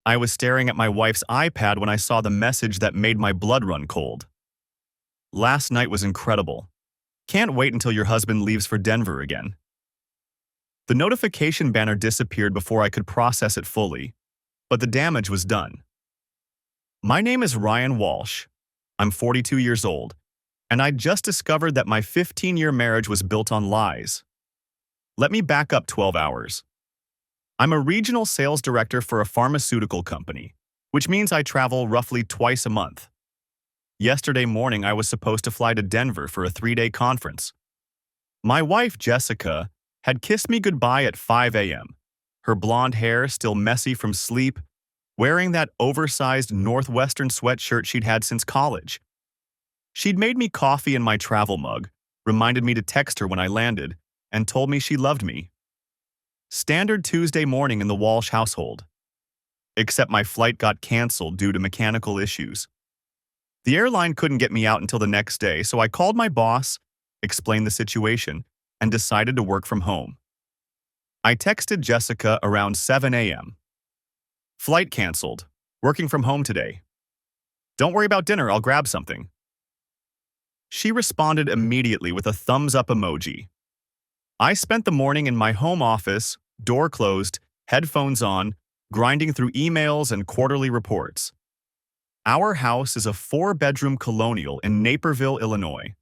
I was staring at my wife's iPad when I saw the message that made my blood run cold. Last night was incredible. Can't wait until your husband leaves for Denver again. The notification banner disappeared before I could process it fully, but the damage was done. My name is Ryan Walsh. I'm 42 years old, and I just discovered that my 15-year marriage was built on lies. Let me back up 12 hours. I'm a regional sales director for a pharmaceutical company, which means I travel roughly twice a month. Yesterday morning, I was supposed to fly to Denver for a 3-day conference. My wife, Jessica, had kissed me goodbye at 5 a.m., her blonde hair still messy from sleep, wearing that oversized Northwestern sweatshirt she'd had since college. She'd made me coffee in my travel mug, reminded me to text her when I landed, and told me she loved me. Standard Tuesday morning in the Walsh household. Except my flight got canceled due to mechanical issues. The airline couldn't get me out until the next day, so I called my boss, explained the situation, and decided to work from home. I texted Jessica around 7 a.m. Flight canceled. Working from home today. Don't worry about dinner, I'll grab something. She responded immediately with a thumbs-up emoji. I spent the morning in my home office, door closed, headphones on, grinding through emails and quarterly reports. Our house is a 4-bedroom colonial in Naperville, Illinois.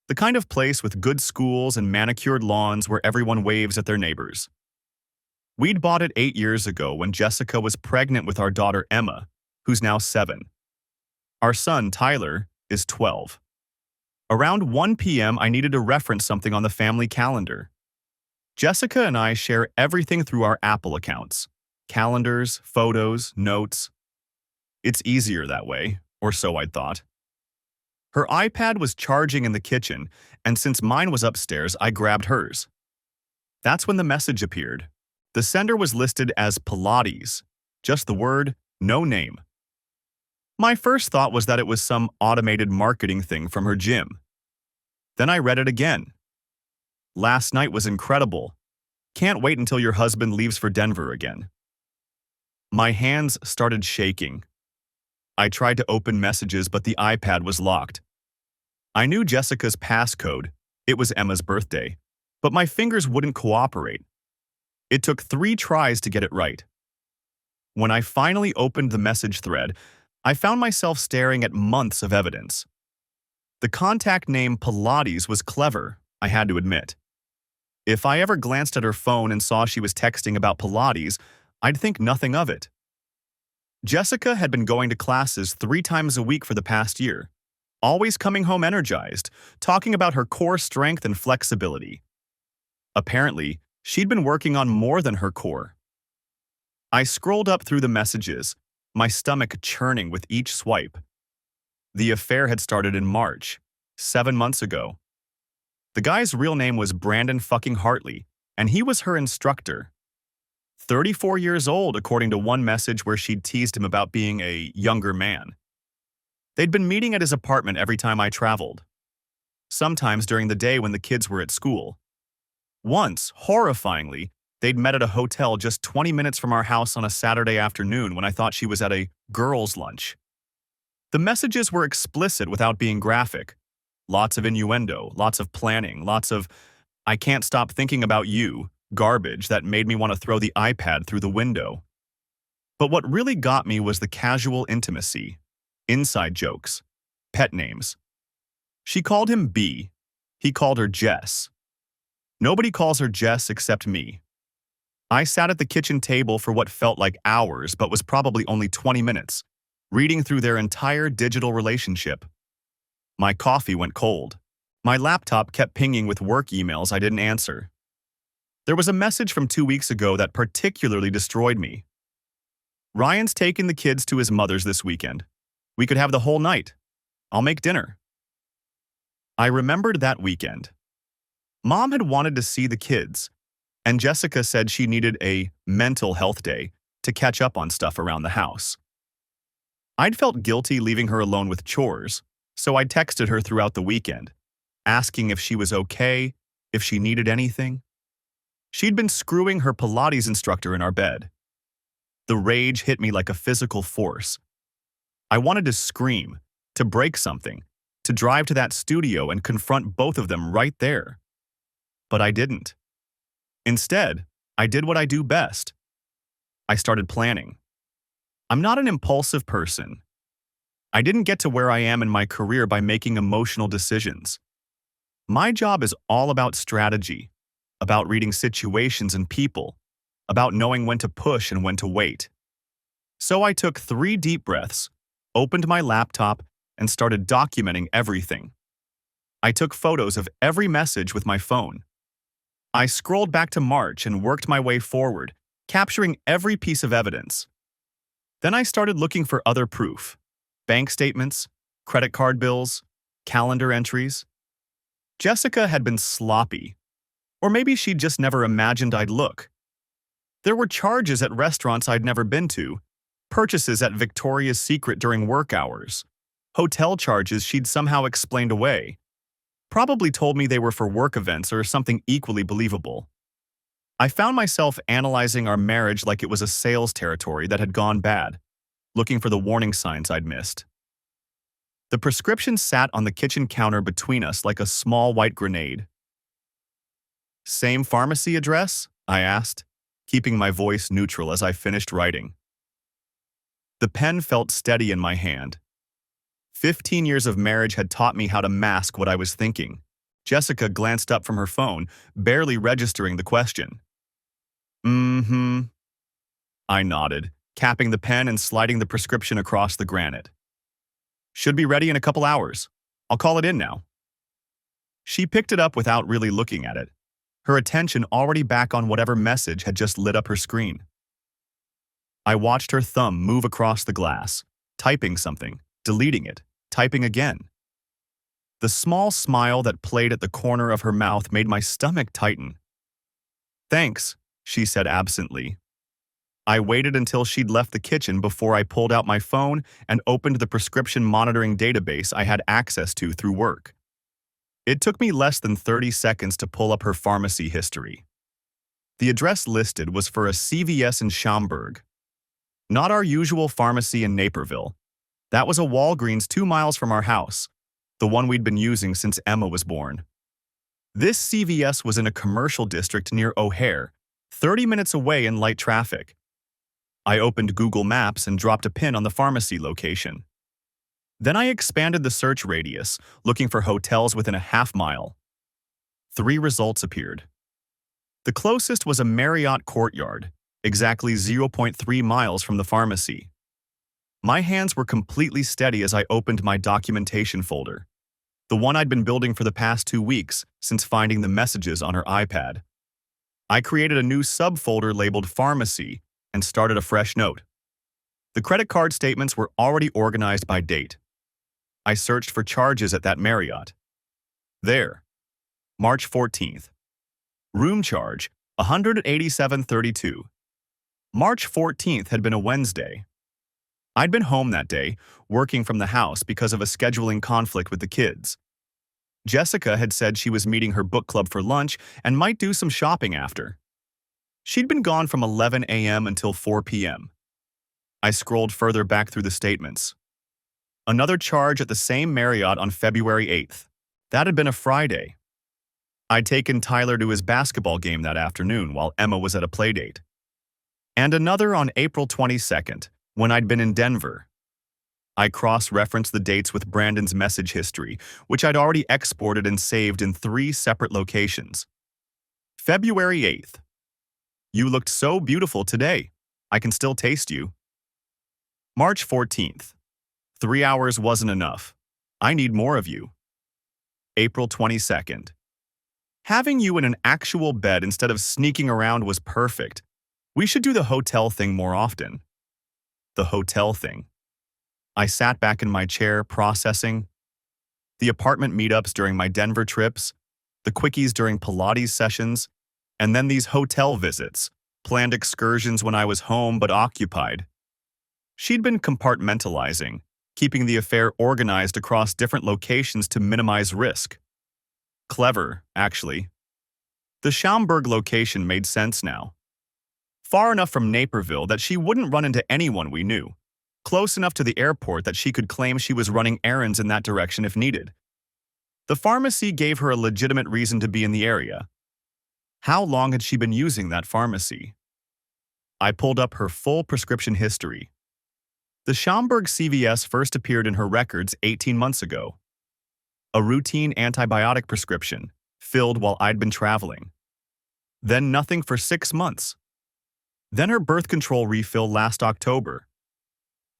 The kind of place with good schools and manicured lawns where everyone waves at their neighbors. We'd bought it 8 years ago when Jessica was pregnant with our daughter Emma, who's now 7. Our son, Tyler, is 12. Around 1 p.m., I needed to reference something on the family calendar. Jessica and I share everything through our Apple accounts. Calendars, photos, notes. It's easier that way, or so I'd thought. Her iPad was charging in the kitchen, and since mine was upstairs, I grabbed hers. That's when the message appeared. The sender was listed as Pilates, just the word, no name. My first thought was that it was some automated marketing thing from her gym. Then I read it again. Last night was incredible. Can't wait until your husband leaves for Denver again. My hands started shaking. I tried to open messages, but the iPad was locked. I knew Jessica's passcode. It was Emma's birthday, but my fingers wouldn't cooperate. It took 3 tries to get it right. When I finally opened the message thread, I found myself staring at months of evidence. The contact name Pilates was clever, I had to admit. If I ever glanced at her phone and saw she was texting about Pilates, I'd think nothing of it. Jessica had been going to classes 3 times a week for the past year, always coming home energized, talking about her core strength and flexibility. Apparently, she'd been working on more than her core. I scrolled up through the messages, my stomach churning with each swipe. The affair had started in March, 7 months ago. The guy's real name was Brandon fucking Hartley, and he was her instructor. 34 years old, according to one message where she'd teased him about being a younger man. They'd been meeting at his apartment every time I traveled. Sometimes during the day when the kids were at school. Once, horrifyingly, they'd met at a hotel just 20 minutes from our house on a Saturday afternoon when I thought she was at a girls' lunch. The messages were explicit without being graphic. Lots of innuendo, lots of planning, lots of "I can't stop thinking about you" garbage that made me want to throw the iPad through the window. But what really got me was the casual intimacy, inside jokes, pet names. She called him B. He called her Jess. Nobody calls her Jess except me. I sat at the kitchen table for what felt like hours but was probably only 20 minutes, reading through their entire digital relationship. My coffee went cold. My laptop kept pinging with work emails I didn't answer. There was a message from 2 weeks ago that particularly destroyed me. Ryan's taking the kids to his mother's this weekend. We could have the whole night. I'll make dinner. I remembered that weekend. Mom had wanted to see the kids, and Jessica said she needed a mental health day to catch up on stuff around the house. I'd felt guilty leaving her alone with chores, so I texted her throughout the weekend, asking if she was okay, if she needed anything. She'd been screwing her Pilates instructor in our bed. The rage hit me like a physical force. I wanted to scream, to break something, to drive to that studio and confront both of them right there. But I didn't. Instead, I did what I do best. I started planning. I'm not an impulsive person. I didn't get to where I am in my career by making emotional decisions. My job is all about strategy, about reading situations and people, about knowing when to push and when to wait. So I took 3 deep breaths, opened my laptop, and started documenting everything. I took photos of every message with my phone. I scrolled back to March and worked my way forward, capturing every piece of evidence. Then I started looking for other proof: bank statements, credit card bills, calendar entries. Jessica had been sloppy, or maybe she'd just never imagined I'd look. There were charges at restaurants I'd never been to, purchases at Victoria's Secret during work hours, hotel charges she'd somehow explained away, probably told me they were for work events or something equally believable. I found myself analyzing our marriage like it was a sales territory that had gone bad, looking for the warning signs I'd missed. The prescription sat on the kitchen counter between us like a small white grenade. "Same pharmacy address?" I asked, keeping my voice neutral as I finished writing. The pen felt steady in my hand. 15 years of marriage had taught me how to mask what I was thinking. Jessica glanced up from her phone, barely registering the question. "Mm-hmm." I nodded, capping the pen and sliding the prescription across the granite. "Should be ready in a couple hours. I'll call it in now." She picked it up without really looking at it, her attention already back on whatever message had just lit up her screen. I watched her thumb move across the glass, typing something, deleting it, typing again. The small smile that played at the corner of her mouth made my stomach tighten. "Thanks," she said absently. I waited until she'd left the kitchen before I pulled out my phone and opened the prescription monitoring database I had access to through work. It took me less than 30 seconds to pull up her pharmacy history. The address listed was for a CVS in Schaumburg. Not our usual pharmacy in Naperville. That was a Walgreens 2 miles from our house, the one we'd been using since Emma was born. This CVS was in a commercial district near O'Hare, 30 minutes away in light traffic. I opened Google Maps and dropped a pin on the pharmacy location. Then I expanded the search radius, looking for hotels within a half-mile. 3 results appeared. The closest was a Marriott Courtyard, exactly 0.3 miles from the pharmacy. My hands were completely steady as I opened my documentation folder, the one I'd been building for the past 2 weeks since finding the messages on her iPad. I created a new subfolder labeled Pharmacy and started a fresh note. The credit card statements were already organized by date. I searched for charges at that Marriott. There. March 14th. Room charge, $187.32. March 14th had been a Wednesday. I'd been home that day, working from the house because of a scheduling conflict with the kids. Jessica had said she was meeting her book club for lunch and might do some shopping after. She'd been gone from 11 a.m. until 4 p.m. I scrolled further back through the statements. Another charge at the same Marriott on February 8th. That had been a Friday. I'd taken Tyler to his basketball game that afternoon while Emma was at a playdate. And another on April 22nd, when I'd been in Denver. I cross-referenced the dates with Brandon's message history, which I'd already exported and saved in 3 separate locations. February 8th. You looked so beautiful today. I can still taste you. March 14th. 3 hours wasn't enough. I need more of you. April 22nd. Having you in an actual bed instead of sneaking around was perfect. We should do the hotel thing more often. The hotel thing. I sat back in my chair, processing. The apartment meetups during my Denver trips, the quickies during Pilates sessions, and then these hotel visits, planned excursions when I was home but occupied. She'd been compartmentalizing, keeping the affair organized across different locations to minimize risk. Clever, actually. The Schaumburg location made sense now. Far enough from Naperville that she wouldn't run into anyone we knew. Close enough to the airport that she could claim she was running errands in that direction if needed. The pharmacy gave her a legitimate reason to be in the area. How long had she been using that pharmacy? I pulled up her full prescription history. The Schaumburg CVS first appeared in her records 18 months ago. A routine antibiotic prescription, filled while I'd been traveling. Then nothing for 6 months. Then her birth control refill last October.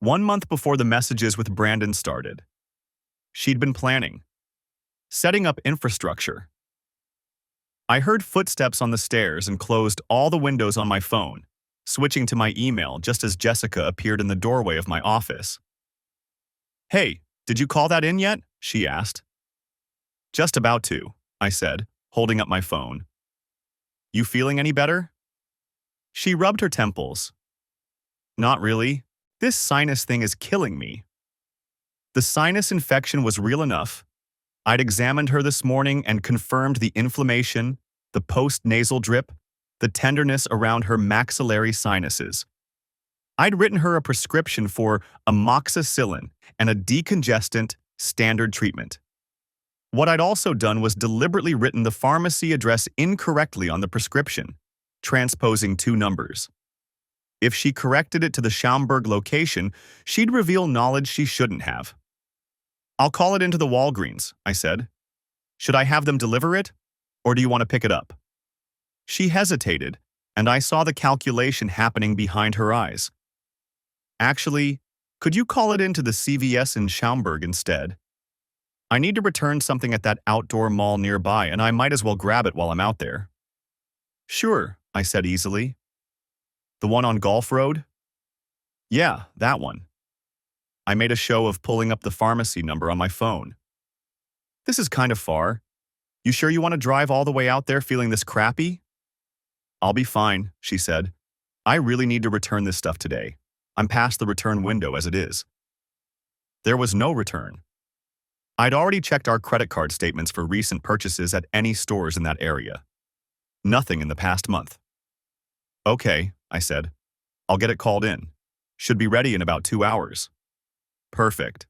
1 month before the messages with Brandon started. She'd been planning. Setting up infrastructure. I heard footsteps on the stairs and closed all the windows on my phone, switching to my email just as Jessica appeared in the doorway of my office. "Hey, did you call that in yet?" she asked. "Just about to," I said, holding up my phone. "You feeling any better?" She rubbed her temples. "Not really. This sinus thing is killing me." The sinus infection was real enough. I'd examined her this morning and confirmed the inflammation, the post-nasal drip, the tenderness around her maxillary sinuses. I'd written her a prescription for amoxicillin and a decongestant standard treatment. What I'd also done was deliberately written the pharmacy address incorrectly on the prescription, transposing 2 numbers. If she corrected it to the Schaumburg location, she'd reveal knowledge she shouldn't have. "I'll call it into the Walgreens," I said. "Should I have them deliver it, or do you want to pick it up?" She hesitated, and I saw the calculation happening behind her eyes. "Actually, could you call it into the CVS in Schaumburg instead? I need to return something at that outdoor mall nearby, and I might as well grab it while I'm out there." "Sure," I said easily. "The one on Gulf Road?" "Yeah, that one." I made a show of pulling up the pharmacy number on my phone. "This is kind of far. You sure you want to drive all the way out there feeling this crappy?" "I'll be fine," she said. "I really need to return this stuff today. I'm past the return window as it is." There was no return. I'd already checked our credit card statements for recent purchases at any stores in that area. Nothing in the past month. "Okay," I said. "I'll get it called in. Should be ready in about 2 hours." "Perfect."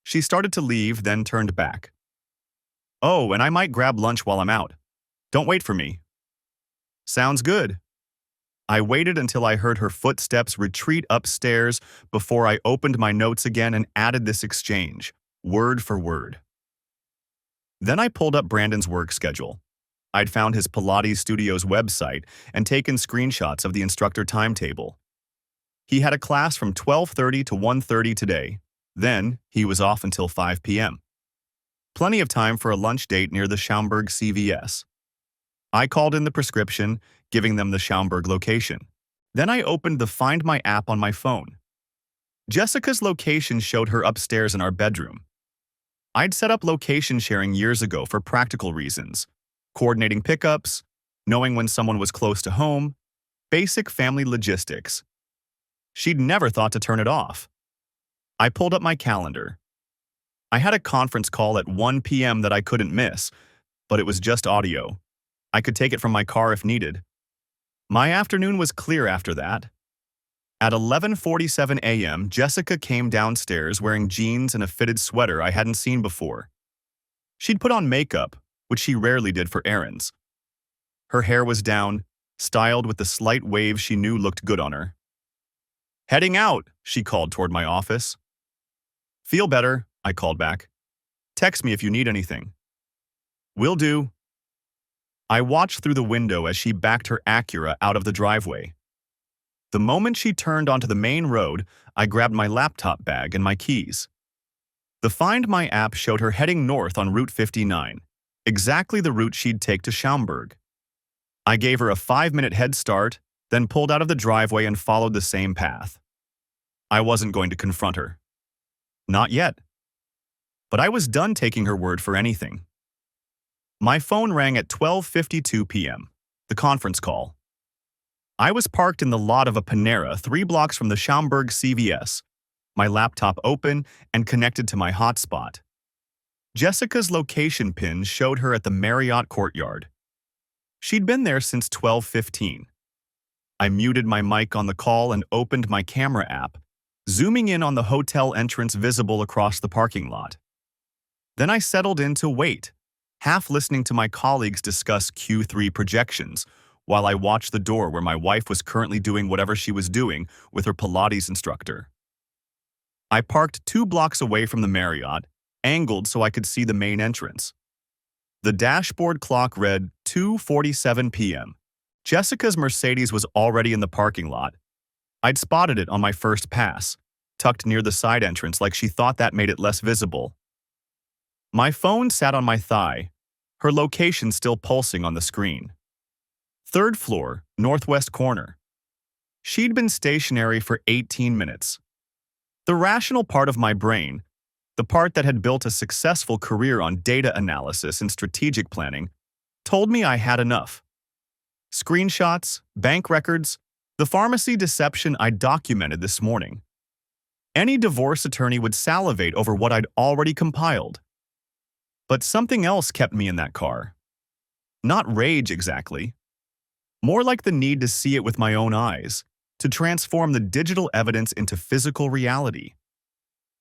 She started to leave, then turned back. "Oh, and I might grab lunch while I'm out. Don't wait for me." "Sounds good." I waited until I heard her footsteps retreat upstairs before I opened my notes again and added this exchange, word for word. Then I pulled up Brandon's work schedule. I'd found his Pilates studio's website and taken screenshots of the instructor timetable. He had a class from 12:30 to 1:30 today. Then, he was off until 5 p.m. Plenty of time for a lunch date near the Schaumburg CVS. I called in the prescription, giving them the Schaumburg location. Then I opened the Find My app on my phone. Jessica's location showed her upstairs in our bedroom. I'd set up location sharing years ago for practical reasons, coordinating pickups, knowing when someone was close to home, basic family logistics. She'd never thought to turn it off. I pulled up my calendar. I had a conference call at 1 p.m. that I couldn't miss, but it was just audio. I could take it from my car if needed. My afternoon was clear after that. At 11:47 a.m., Jessica came downstairs wearing jeans and a fitted sweater I hadn't seen before. She'd put on makeup, which she rarely did for errands. Her hair was down, styled with the slight wave she knew looked good on her. "Heading out," she called toward my office. "Feel better," I called back. "Text me if you need anything." "Will do." I watched through the window as she backed her Acura out of the driveway. The moment she turned onto the main road, I grabbed my laptop bag and my keys. The Find My app showed her heading north on Route 59, exactly the route she'd take to Schaumburg. I gave her a 5-minute head start, then pulled out of the driveway and followed the same path. I wasn't going to confront her. Not yet. But I was done taking her word for anything. My phone rang at 12:52 p.m., the conference call. I was parked in the lot of a Panera 3 blocks from the Schaumburg CVS, my laptop open and connected to my hotspot. Jessica's location pin showed her at the Marriott courtyard. She'd been there since 12:15. I muted my mic on the call and opened my camera app, zooming in on the hotel entrance visible across the parking lot. Then I settled in to wait, half listening to my colleagues discuss Q3 projections, while I watched the door where my wife was currently doing whatever she was doing with her Pilates instructor. I parked 2 blocks away from the Marriott, angled so I could see the main entrance. The dashboard clock read 2:47 p.m. Jessica's Mercedes was already in the parking lot. I'd spotted it on my first pass, tucked near the side entrance like she thought that made it less visible. My phone sat on my thigh, her location still pulsing on the screen. 3rd floor, northwest corner. She'd been stationary for 18 minutes. The rational part of my brain, the part that had built a successful career on data analysis and strategic planning, told me I had enough. Screenshots, bank records, the pharmacy deception I documented this morning. Any divorce attorney would salivate over what I'd already compiled. But something else kept me in that car. Not rage exactly. More like the need to see it with my own eyes, to transform the digital evidence into physical reality.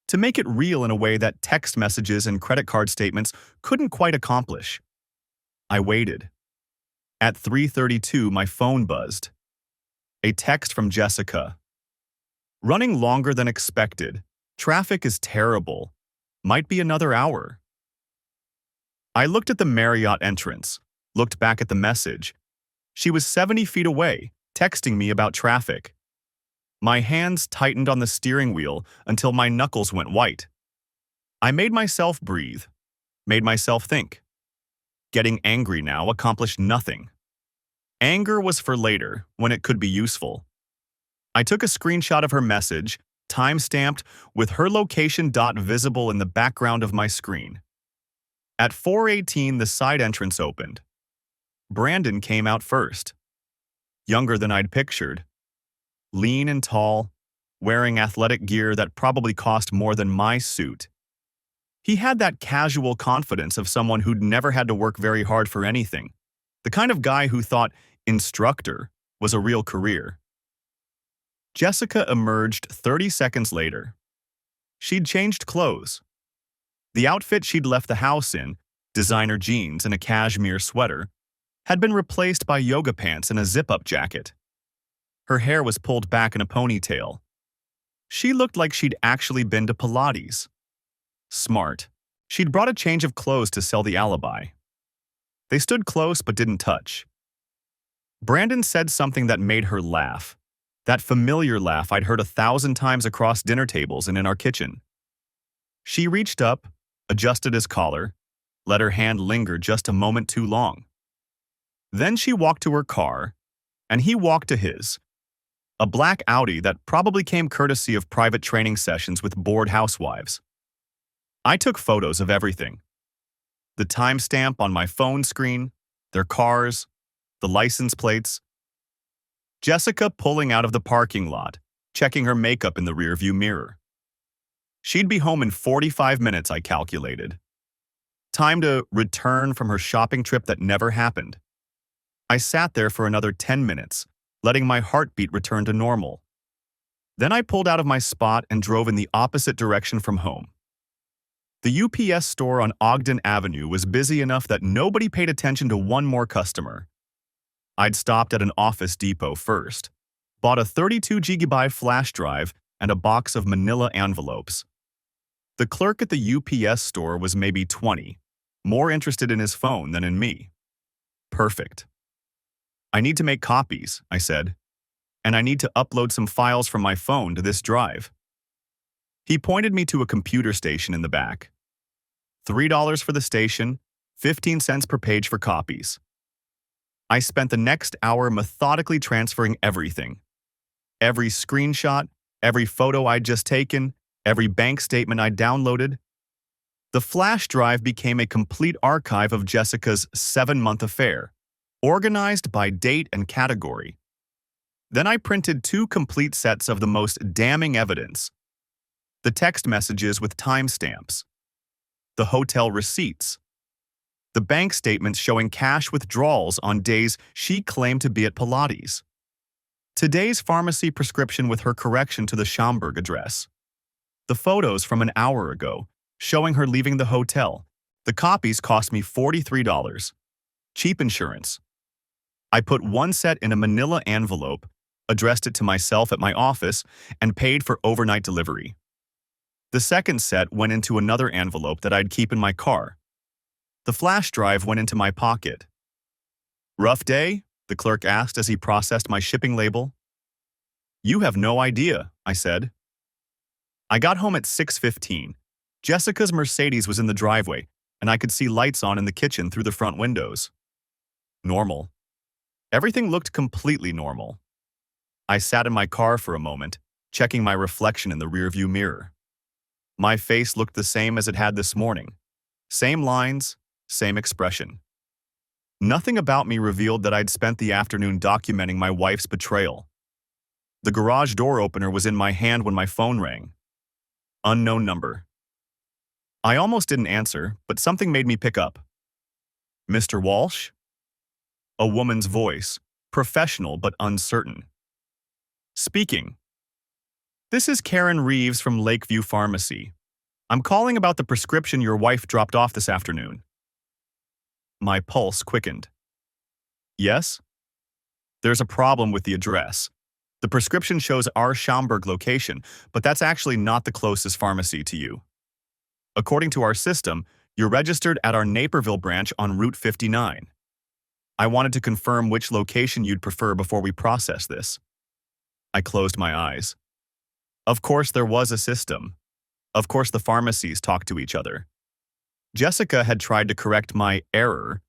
To make it real in a way that text messages and credit card statements couldn't quite accomplish. I waited. At 3:32, my phone buzzed. A text from Jessica. Running longer than expected. Traffic is terrible. Might be another hour. I looked at the Marriott entrance, looked back at the message. She was 70 feet away, texting me about traffic. My hands tightened on the steering wheel until my knuckles went white. I made myself breathe, made myself think. Getting angry now accomplished nothing. Anger was for later, when it could be useful. I took a screenshot of her message, time-stamped, with her location visible in the background of my screen. At 4:18, the side entrance opened. Brandon came out first. Younger than I'd pictured. Lean and tall, wearing athletic gear that probably cost more than my suit. He had that casual confidence of someone who'd never had to work very hard for anything. The kind of guy who thought instructor was a real career. Jessica emerged 30 seconds later. She'd changed clothes. The outfit she'd left the house in, designer jeans and a cashmere sweater, had been replaced by yoga pants and a zip-up jacket. Her hair was pulled back in a ponytail. She looked like she'd actually been to Pilates. Smart. She'd brought a change of clothes to sell the alibi. They stood close but didn't touch. Brandon said something that made her laugh. That familiar laugh I'd heard 1,000 times across dinner tables and in our kitchen. She reached up, adjusted his collar, let her hand linger just a moment too long. Then she walked to her car, and he walked to his. A black Audi that probably came courtesy of private training sessions with bored housewives. I took photos of everything. The timestamp on my phone screen, their cars, the license plates. Jessica pulling out of the parking lot, checking her makeup in the rearview mirror. She'd be home in 45 minutes, I calculated. Time to return from her shopping trip that never happened. I sat there for another 10 minutes, letting my heartbeat return to normal. Then I pulled out of my spot and drove in the opposite direction from home. The UPS store on Ogden Avenue was busy enough that nobody paid attention to one more customer. I'd stopped at an Office Depot first, bought a 32 GB flash drive and a box of manila envelopes. The clerk at the UPS store was maybe 20, more interested in his phone than in me. Perfect. I need to make copies, I said, and I need to upload some files from my phone to this drive. He pointed me to a computer station in the back. $3 for the station, 15 cents per page for copies. I spent the next hour methodically transferring everything. Every screenshot, every photo I'd just taken, every bank statement I'd downloaded. The flash drive became a complete archive of Jessica's 7-month affair, organized by date and category. Then I printed 2 complete sets of the most damning evidence. The text messages with timestamps. The hotel receipts. The bank statements showing cash withdrawals on days she claimed to be at Pilates. Today's pharmacy prescription with her correction to the Schaumburg address. The photos from an hour ago, showing her leaving the hotel. The copies cost me $43. Cheap insurance. I put one set in a manila envelope, addressed it to myself at my office, and paid for overnight delivery. The second set went into another envelope that I'd keep in my car. The flash drive went into my pocket. Rough day? The clerk asked as he processed my shipping label. You have no idea, I said. I got home at 6:15. Jessica's Mercedes was in the driveway, and I could see lights on in the kitchen through the front windows. Normal. Everything looked completely normal. I sat in my car for a moment, checking my reflection in the rearview mirror. My face looked the same as it had this morning. Same lines, same expression. Nothing about me revealed that I'd spent the afternoon documenting my wife's betrayal. The garage door opener was in my hand when my phone rang. Unknown number. I almost didn't answer, but something made me pick up. Mr. Walsh? A woman's voice, professional but uncertain. Speaking. This is Karen Reeves from Lakeview Pharmacy. I'm calling about the prescription your wife dropped off this afternoon. My pulse quickened. Yes? There's a problem with the address. The prescription shows our Schaumburg location, but that's actually not the closest pharmacy to you. According to our system, you're registered at our Naperville branch on Route 59. I wanted to confirm which location you'd prefer before we process this. I closed my eyes. Of course there was a system. Of course the pharmacies talked to each other. Jessica had tried to correct my error,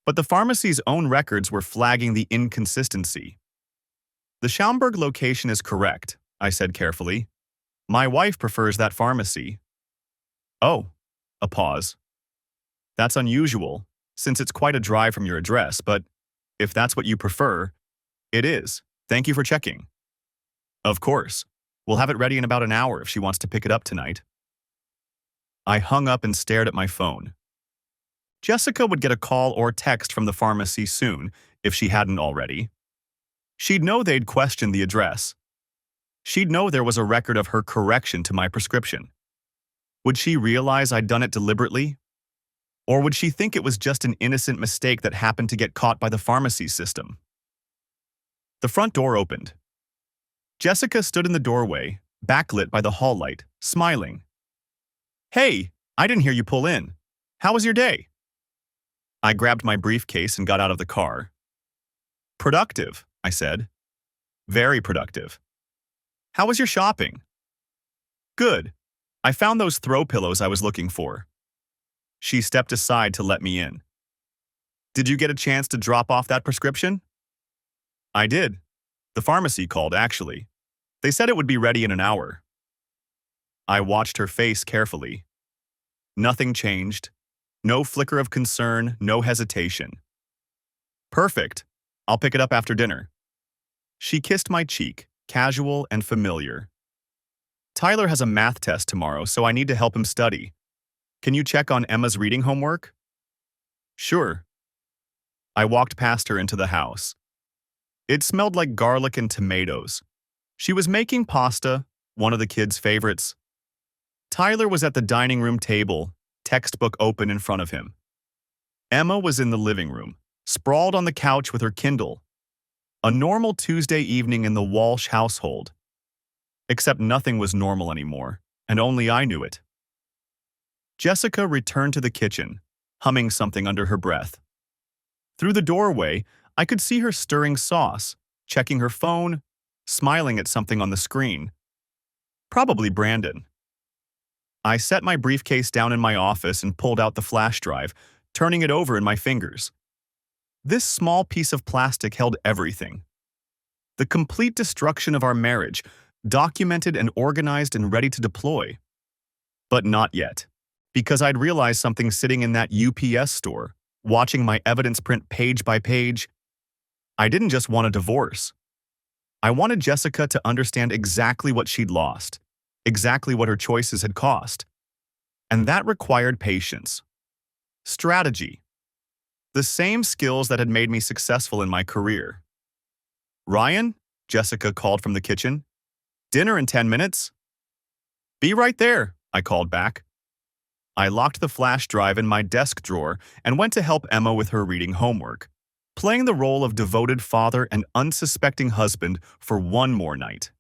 but the pharmacy's own records were flagging the inconsistency. The Schaumburg location is correct, I said carefully. My wife prefers that pharmacy. Oh, a pause. That's unusual, since it's quite a drive from your address, but if that's what you prefer, it is. Thank you for checking. Of course. We'll have it ready in about an hour if she wants to pick it up tonight. I hung up and stared at my phone. Jessica would get a call or text from the pharmacy soon, if she hadn't already. She'd know they'd question the address. She'd know there was a record of her correction to my prescription. Would she realize I'd done it deliberately? Or would she think it was just an innocent mistake that happened to get caught by the pharmacy system? The front door opened. Jessica stood in the doorway, backlit by the hall light, smiling. Hey, I didn't hear you pull in. How was your day? I grabbed my briefcase and got out of the car. Productive, I said. Very productive. How was your shopping? Good. I found those throw pillows I was looking for. She stepped aside to let me in. Did you get a chance to drop off that prescription? I did. The pharmacy called, actually. They said it would be ready in an hour. I watched her face carefully. Nothing changed. No flicker of concern, no hesitation. Perfect. I'll pick it up after dinner. She kissed my cheek, casual and familiar. Tyler has a math test tomorrow, so I need to help him study. Can you check on Emma's reading homework? Sure. I walked past her into the house. It smelled like garlic and tomatoes. She was making pasta, one of the kids' favorites. Tyler was at the dining room table, textbook open in front of him. Emma was in the living room, sprawled on the couch with her Kindle. A normal Tuesday evening in the Walsh household. Except nothing was normal anymore, and only I knew it. Jessica returned to the kitchen, humming something under her breath. Through the doorway, I could see her stirring sauce, checking her phone, smiling at something on the screen. Probably Brandon. I set my briefcase down in my office and pulled out the flash drive, turning it over in my fingers. This small piece of plastic held everything. The complete destruction of our marriage, documented and organized and ready to deploy. But not yet, because I'd realized something sitting in that UPS store, watching my evidence print page by page. I didn't just want a divorce. I wanted Jessica to understand exactly what she'd lost, exactly what her choices had cost. And that required patience. Strategy. The same skills that had made me successful in my career. Ryan, Jessica called from the kitchen. Dinner in 10 minutes? Be right there, I called back. I locked the flash drive in my desk drawer and went to help Emma with her reading homework, playing the role of devoted father and unsuspecting husband for one more night.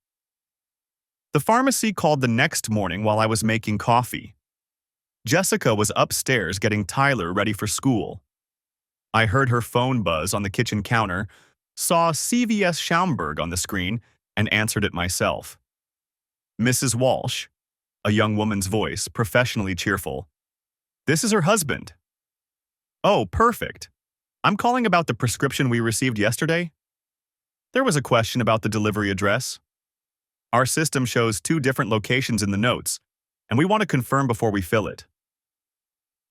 The pharmacy called the next morning while I was making coffee. Jessica was upstairs getting Tyler ready for school. I heard her phone buzz on the kitchen counter, saw CVS Schaumburg on the screen, and answered it myself. Mrs. Walsh, a young woman's voice, professionally cheerful. This is her husband. Oh, perfect. I'm calling about the prescription we received yesterday. There was a question about the delivery address. Our system shows 2 different locations in the notes, and we want to confirm before we fill it.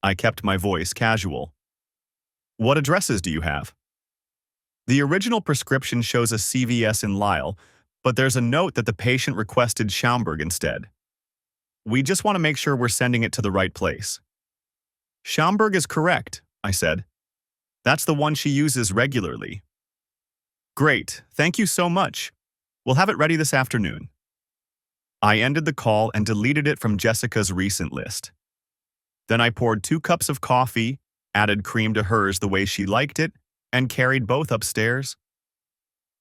I kept my voice casual. What addresses do you have? The original prescription shows a CVS in Lisle, but there's a note that the patient requested Schaumburg instead. We just want to make sure we're sending it to the right place. Schaumburg is correct, I said. That's the one she uses regularly. Great, thank you so much. We'll have it ready this afternoon. I ended the call and deleted it from Jessica's recent list. Then I poured 2 cups of coffee, added cream to hers the way she liked it, and carried both upstairs.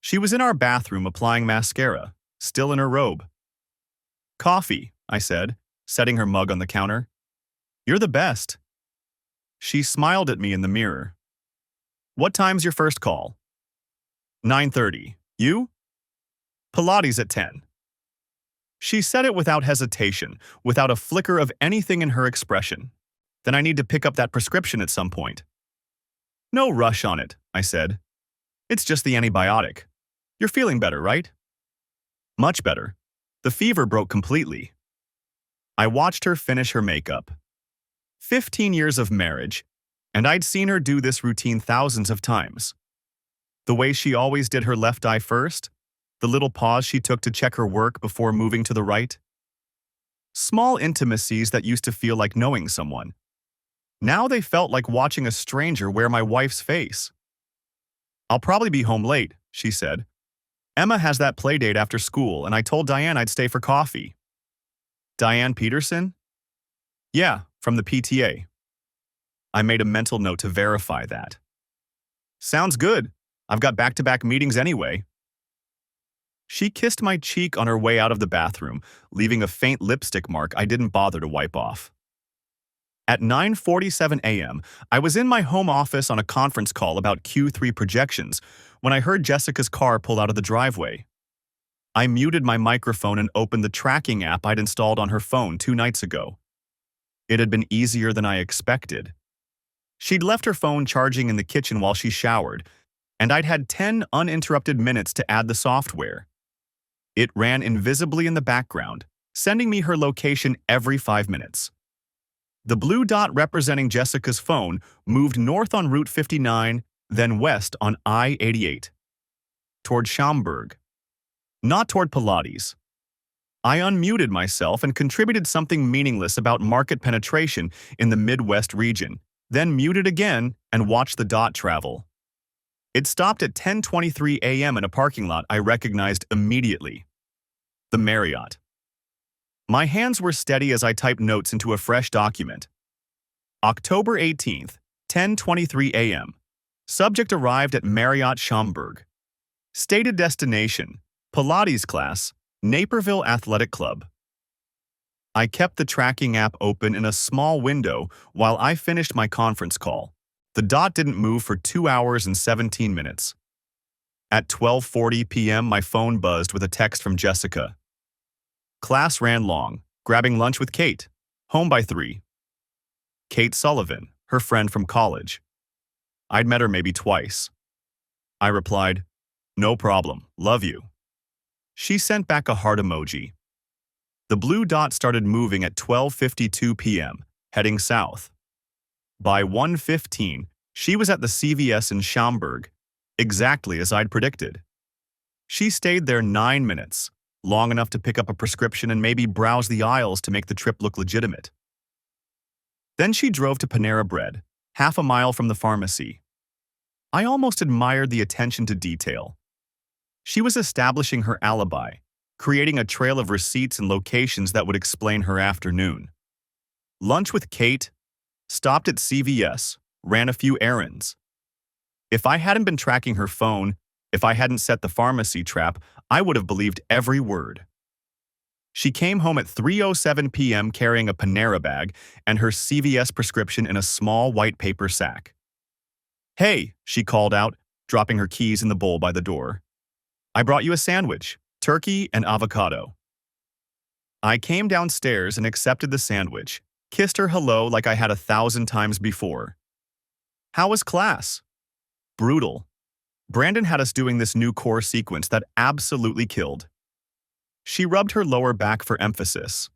She was in our bathroom applying mascara, still in her robe. Coffee, I said, setting her mug on the counter. You're the best. She smiled at me in the mirror. What time's your first call? 9:30. You? Pilates at 10. She said it without hesitation, without a flicker of anything in her expression. Then I need to pick up that prescription at some point. No rush on it, I said. It's just the antibiotic. You're feeling better, right? Much better. The fever broke completely. I watched her finish her makeup. 15 years of marriage, and I'd seen her do this routine thousands of times. The way she always did her left eye first, the little pause she took to check her work before moving to the right. Small intimacies that used to feel like knowing someone. Now they felt like watching a stranger wear my wife's face. I'll probably be home late, she said. Emma has that play date after school, and I told Diane I'd stay for coffee. Diane Peterson? Yeah, from the PTA. I made a mental note to verify that. Sounds good. I've got back-to-back meetings anyway. She kissed my cheek on her way out of the bathroom, leaving a faint lipstick mark I didn't bother to wipe off. At 9:47 a.m., I was in my home office on a conference call about Q3 projections when I heard Jessica's car pull out of the driveway. I muted my microphone and opened the tracking app I'd installed on her phone 2 nights ago. It had been easier than I expected. She'd left her phone charging in the kitchen while she showered, and I'd had 10 uninterrupted minutes to add the software. It ran invisibly in the background, sending me her location every 5 minutes. The blue dot representing Jessica's phone moved north on Route 59, then west on I-88, toward Schaumburg, not toward Pilates. I unmuted myself and contributed something meaningless about market penetration in the Midwest region, then muted again and watched the dot travel. It stopped at 10:23 a.m. in a parking lot I recognized immediately. The Marriott. My hands were steady as I typed notes into a fresh document. October 18th, 10:23 a.m. Subject arrived at Marriott Schaumburg. Stated destination, Pilates class, Naperville Athletic Club. I kept the tracking app open in a small window while I finished my conference call. The dot didn't move for 2 hours and 17 minutes. At 12:40 p.m., my phone buzzed with a text from Jessica. Class ran long, grabbing lunch with Kate. Home by 3. Kate Sullivan, her friend from college. I'd met her maybe twice. I replied, no problem, love you. She sent back a heart emoji. The blue dot started moving at 12:52 p.m., heading south. By 1:15, she was at the CVS in Schaumburg, exactly as I'd predicted. She stayed there 9 minutes, long enough to pick up a prescription and maybe browse the aisles to make the trip look legitimate. Then she drove to Panera Bread, half a mile from the pharmacy. I almost admired the attention to detail. She was establishing her alibi, creating a trail of receipts and locations that would explain her afternoon. Lunch with Kate, stopped at CVS, ran a few errands. If I hadn't been tracking her phone, if I hadn't set the pharmacy trap, I would have believed every word. She came home at 3:07 p.m. carrying a Panera bag and her CVS prescription in a small white paper sack. "Hey," she called out, dropping her keys in the bowl by the door. "I brought you a sandwich, turkey and avocado." I came downstairs and accepted the sandwich, kissed her hello like I had 1,000 times before. "How was class?" "Brutal. Brandon had us doing this new core sequence that absolutely killed." She rubbed her lower back for emphasis.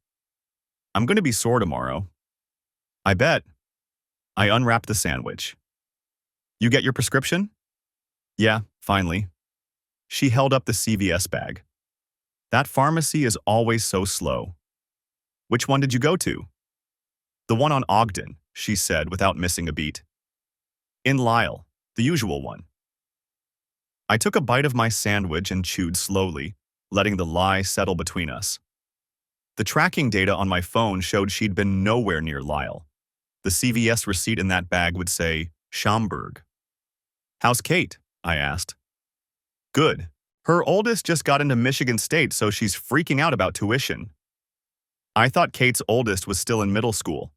"I'm going to be sore tomorrow." "I bet." I unwrapped the sandwich. "You get your prescription?" "Yeah, finally." She held up the CVS bag. "That pharmacy is always so slow." "Which one did you go to?" "The one on Ogden," she said without missing a beat. "In Lyle, the usual one." I took a bite of my sandwich and chewed slowly, letting the lie settle between us. The tracking data on my phone showed she'd been nowhere near Lyle. The CVS receipt in that bag would say Schaumburg. "How's Kate?" I asked. "Good. Her oldest just got into Michigan State, so she's freaking out about tuition." I thought Kate's oldest was still in middle school.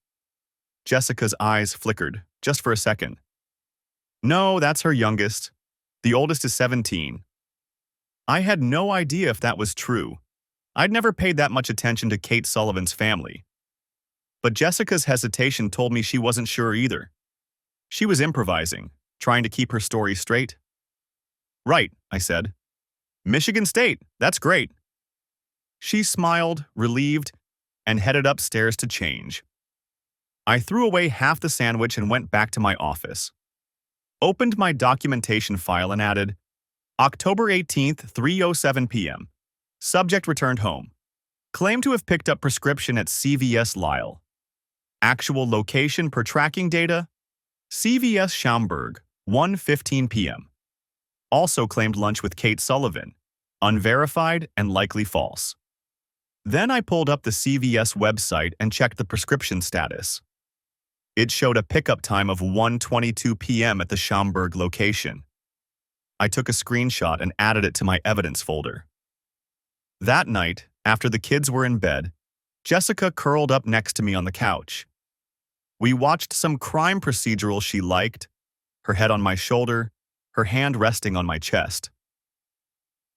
Jessica's eyes flickered, just for a second. "No, that's her youngest. The oldest is 17. I had no idea if that was true. I'd never paid that much attention to Kate Sullivan's family. But Jessica's hesitation told me she wasn't sure either. She was improvising, trying to keep her story straight. "Right," I said. "Michigan State, that's great." She smiled, relieved, and headed upstairs to change. I threw away half the sandwich and went back to my office. Opened my documentation file and added, October 18th, 3:07 p.m. Subject returned home. Claimed to have picked up prescription at CVS Lyle. Actual location per tracking data, CVS Schaumburg, 1:15 p.m. Also claimed lunch with Kate Sullivan. Unverified and likely false. Then I pulled up the CVS website and checked the prescription status. It showed a pickup time of 1:22 p.m. at the Schaumburg location. I took a screenshot and added it to my evidence folder. That night, after the kids were in bed, Jessica curled up next to me on the couch. We watched some crime procedural she liked, her head on my shoulder, her hand resting on my chest.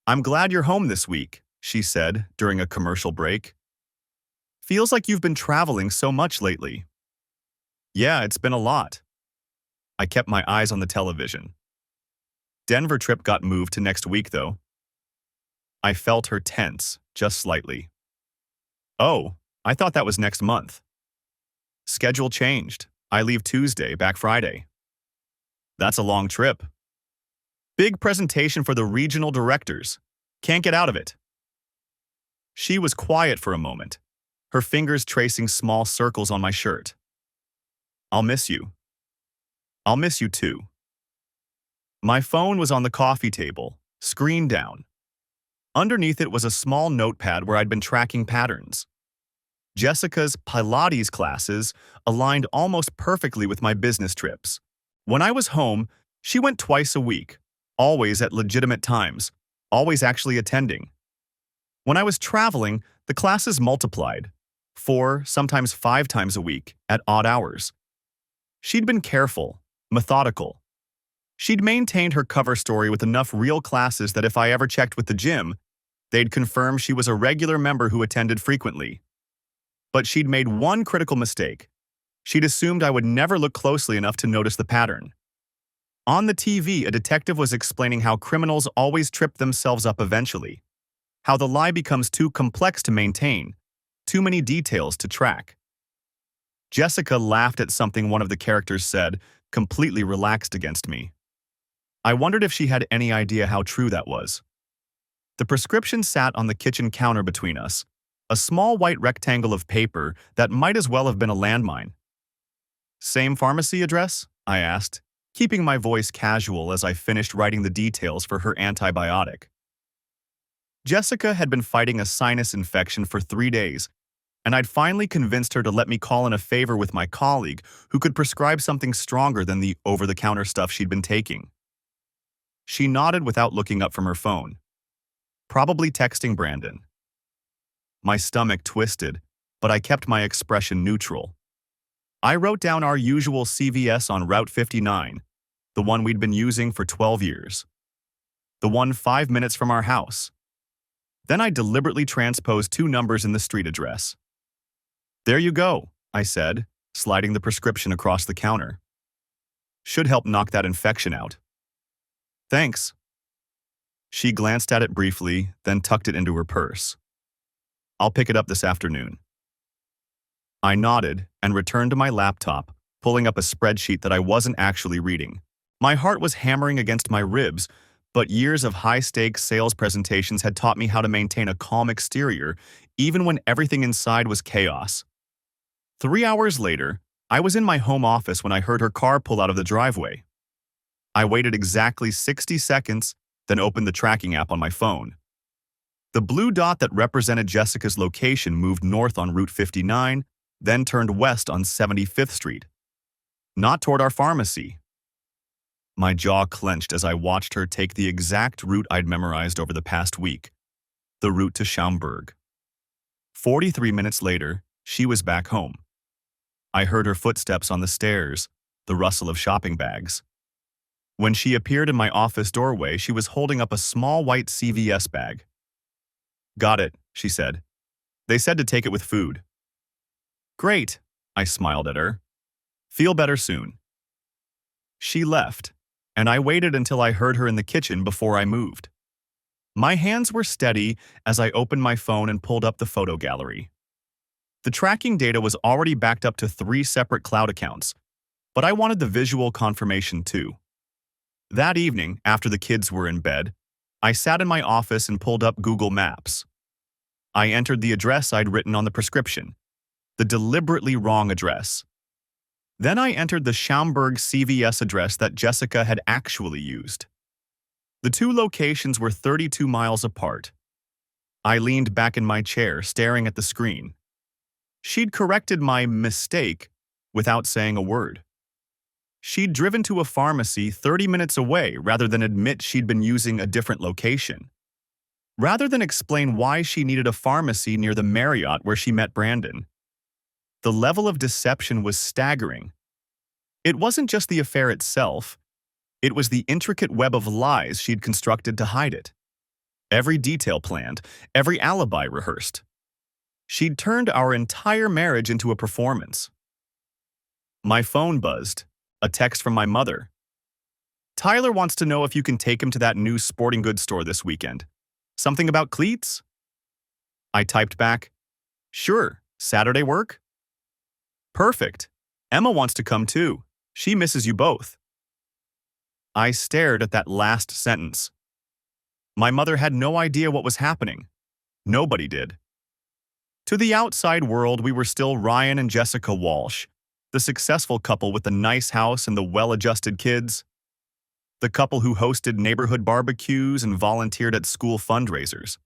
"I'm glad you're home this week," she said during a commercial break. "Feels like you've been traveling so much lately." "Yeah, it's been a lot." I kept my eyes on the television. Denver trip got moved to next week, though. I felt her tense, just slightly. "Oh, I thought that was next month." "Schedule changed. I leave Tuesday, back Friday." "That's a long trip." "Big presentation for the regional directors. Can't get out of it." She was quiet for a moment, her fingers tracing small circles on my shirt. "I'll miss you." "I'll miss you too." My phone was on the coffee table, screen down. Underneath it was a small notepad where I'd been tracking patterns. Jessica's Pilates classes aligned almost perfectly with my business trips. When I was home, she went twice a week, always at legitimate times, always actually attending. When I was traveling, the classes multiplied, 4, sometimes 5 times a week, at odd hours. She'd been careful, methodical. She'd maintained her cover story with enough real classes that if I ever checked with the gym, they'd confirm she was a regular member who attended frequently. But she'd made one critical mistake. She'd assumed I would never look closely enough to notice the pattern. On the TV, a detective was explaining how criminals always trip themselves up eventually, how the lie becomes too complex to maintain, too many details to track. Jessica laughed at something one of the characters said, completely relaxed against me. I wondered if she had any idea how true that was. The prescription sat on the kitchen counter between us, a small white rectangle of paper that might as well have been a landmine. "Same pharmacy address?" I asked, keeping my voice casual as I finished writing the details for her antibiotic. Jessica had been fighting a sinus infection for 3 days, and I'd finally convinced her to let me call in a favor with my colleague who could prescribe something stronger than the over-the-counter stuff she'd been taking. She nodded without looking up from her phone, probably texting Brandon. My stomach twisted, but I kept my expression neutral. I wrote down our usual CVS on Route 59, the one we'd been using for 12 years. The one 5 minutes from our house. Then I deliberately transposed 2 numbers in the street address. "There you go," I said, sliding the prescription across the counter. "Should help knock that infection out." "Thanks." She glanced at it briefly, then tucked it into her purse. "I'll pick it up this afternoon." I nodded and returned to my laptop, pulling up a spreadsheet that I wasn't actually reading. My heart was hammering against my ribs, but years of high-stakes sales presentations had taught me how to maintain a calm exterior, even when everything inside was chaos. 3 hours later, I was in my home office when I heard her car pull out of the driveway. I waited exactly 60 seconds, then opened the tracking app on my phone. The blue dot that represented Jessica's location moved north on Route 59, then turned west on 75th Street. Not toward our pharmacy. My jaw clenched as I watched her take the exact route I'd memorized over the past week, the route to Schaumburg. 43 minutes later, she was back home. I heard her footsteps on the stairs, the rustle of shopping bags. When she appeared in my office doorway, she was holding up a small white CVS bag. "Got it," she said. "They said to take it with food." "Great," I smiled at her. "Feel better soon." She left, and I waited until I heard her in the kitchen before I moved. My hands were steady as I opened my phone and pulled up the photo gallery. The tracking data was already backed up to 3 separate cloud accounts, but I wanted the visual confirmation too. That evening, after the kids were in bed, I sat in my office and pulled up Google Maps. I entered the address I'd written on the prescription, the deliberately wrong address. Then I entered the Schaumburg CVS address that Jessica had actually used. The 2 locations were 32 miles apart. I leaned back in my chair, staring at the screen. She'd corrected my mistake without saying a word. She'd driven to a pharmacy 30 minutes away rather than admit she'd been using a different location. Rather than explain why she needed a pharmacy near the Marriott where she met Brandon. The level of deception was staggering. It wasn't just the affair itself, it was the intricate web of lies she'd constructed to hide it. Every detail planned, every alibi rehearsed. She'd turned our entire marriage into a performance. My phone buzzed, a text from my mother. "Tyler wants to know if you can take him to that new sporting goods store this weekend. Something about cleats?" I typed back, "Sure, Saturday work?" "Perfect. Emma wants to come too. She misses you both." I stared at that last sentence. My mother had no idea what was happening. Nobody did. To the outside world, we were still Ryan and Jessica Walsh, the successful couple with the nice house and the well-adjusted kids. The couple who hosted neighborhood barbecues and volunteered at school fundraisers.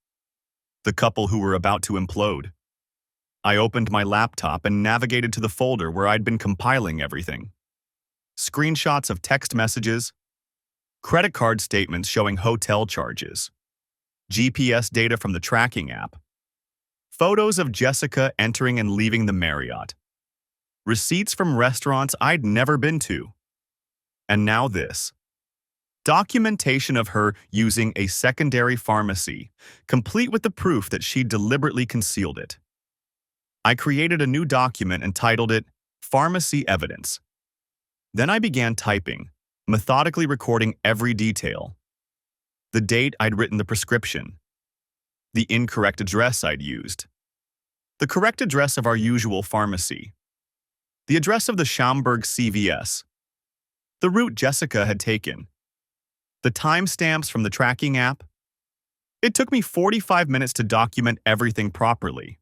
The couple who were about to implode. I opened my laptop and navigated to the folder where I'd been compiling everything. Screenshots of text messages, credit card statements showing hotel charges, GPS data from the tracking app, photos of Jessica entering and leaving the Marriott, receipts from restaurants I'd never been to. And now this. Documentation of her using a secondary pharmacy, complete with the proof that she deliberately concealed it. I created a new document and titled it Pharmacy Evidence. Then I began typing, methodically recording every detail. The date I'd written the prescription. The incorrect address I'd used. The correct address of our usual pharmacy. The address of the Schaumburg CVS. The route Jessica had taken. The timestamps from the tracking app. It took me 45 minutes to document everything properly.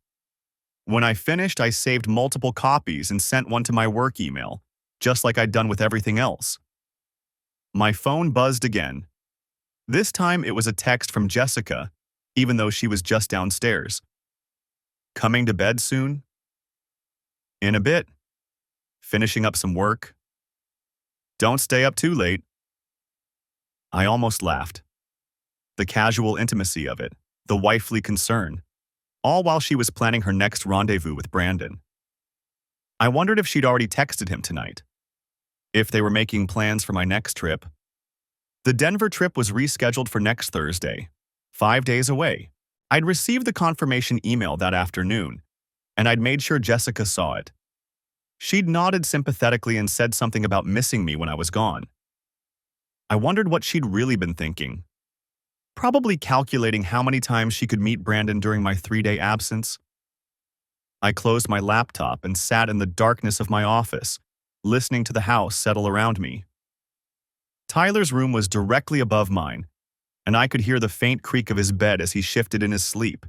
When I finished, I saved multiple copies and sent one to my work email, just like I'd done with everything else. My phone buzzed again. This time it was a text from Jessica, even though she was just downstairs. Coming to bed soon? In a bit. Finishing up some work? Don't stay up too late. I almost laughed. The casual intimacy of it, the wifely concern, all while she was planning her next rendezvous with Brandon. I wondered if she'd already texted him tonight, if they were making plans for my next trip. The Denver trip was rescheduled for next Thursday, 5 days away. I'd received the confirmation email that afternoon, and I'd made sure Jessica saw it. She'd nodded sympathetically and said something about missing me when I was gone. I wondered what she'd really been thinking. Probably calculating how many times she could meet Brandon during my 3-day absence. I closed my laptop and sat in the darkness of my office, listening to the house settle around me. Tyler's room was directly above mine, and I could hear the faint creak of his bed as he shifted in his sleep.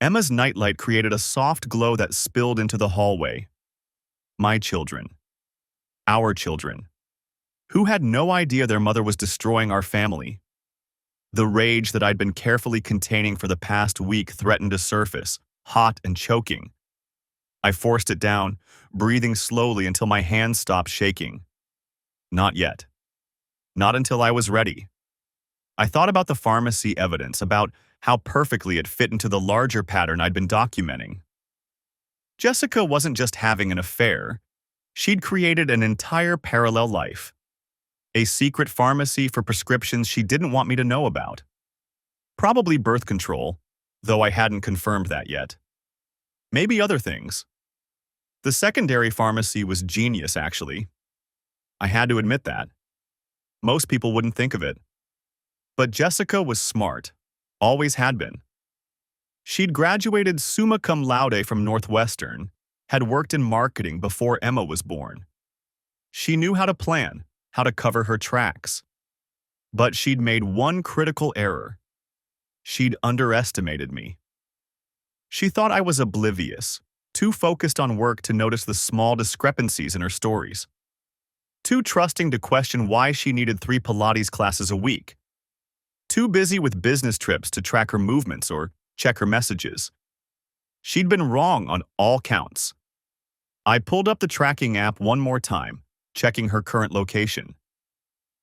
Emma's nightlight created a soft glow that spilled into the hallway. My children. Our children. Who had no idea their mother was destroying our family? The rage that I'd been carefully containing for the past week threatened to surface, hot and choking. I forced it down, breathing slowly until my hands stopped shaking. Not yet. Not until I was ready. I thought about the pharmacy evidence, about how perfectly it fit into the larger pattern I'd been documenting. Jessica wasn't just having an affair. She'd created an entire parallel life. A secret pharmacy for prescriptions she didn't want me to know about. Probably birth control, though I hadn't confirmed that yet. Maybe other things. The secondary pharmacy was genius, actually. I had to admit that. Most people wouldn't think of it. But Jessica was smart, always had been. She'd graduated summa cum laude from Northwestern, had worked in marketing before Emma was born. She knew how to plan, how to cover her tracks. But she'd made one critical error. She'd underestimated me. She thought I was oblivious, too focused on work to notice the small discrepancies in her stories. Too trusting to question why she needed 3 Pilates classes a week. Too busy with business trips to track her movements or check her messages. She'd been wrong on all counts. I pulled up the tracking app one more time, checking her current location.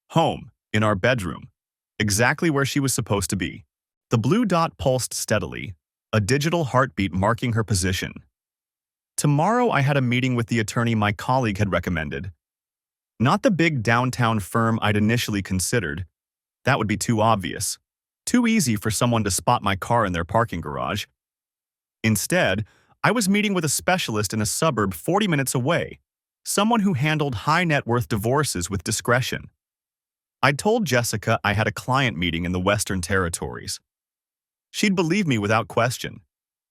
Home, in our bedroom, exactly where she was supposed to be. The blue dot pulsed steadily, a digital heartbeat marking her position. Tomorrow I had a meeting with the attorney my colleague had recommended. Not the big downtown firm I'd initially considered. That would be too obvious. Too easy for someone to spot my car in their parking garage. Instead, I was meeting with a specialist in a suburb 40 minutes away, someone who handled high-net-worth divorces with discretion. I'd told Jessica I had a client meeting in the Western Territories. She'd believe me without question,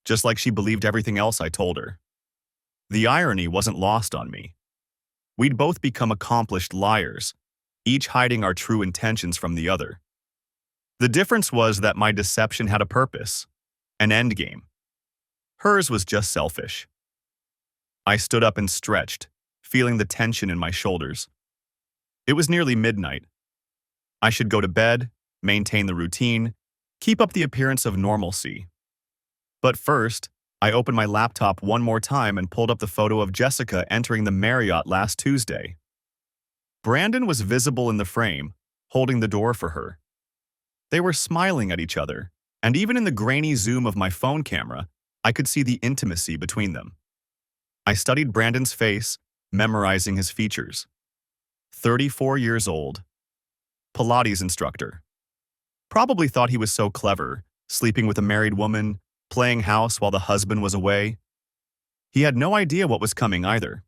just like she believed everything else I told her. The irony wasn't lost on me. We'd both become accomplished liars, each hiding our true intentions from the other. The difference was that my deception had a purpose, an endgame. Hers was just selfish. I stood up and stretched, feeling the tension in my shoulders. It was nearly midnight. I should go to bed, maintain the routine, keep up the appearance of normalcy. But first, I opened my laptop one more time and pulled up the photo of Jessica entering the Marriott last Tuesday. Brandon was visible in the frame, holding the door for her. They were smiling at each other, and even in the grainy zoom of my phone camera, I could see the intimacy between them. I studied Brandon's face, memorizing his features. 34 years old. Pilates instructor. Probably thought he was so clever, sleeping with a married woman, playing house while the husband was away. He had no idea what was coming either.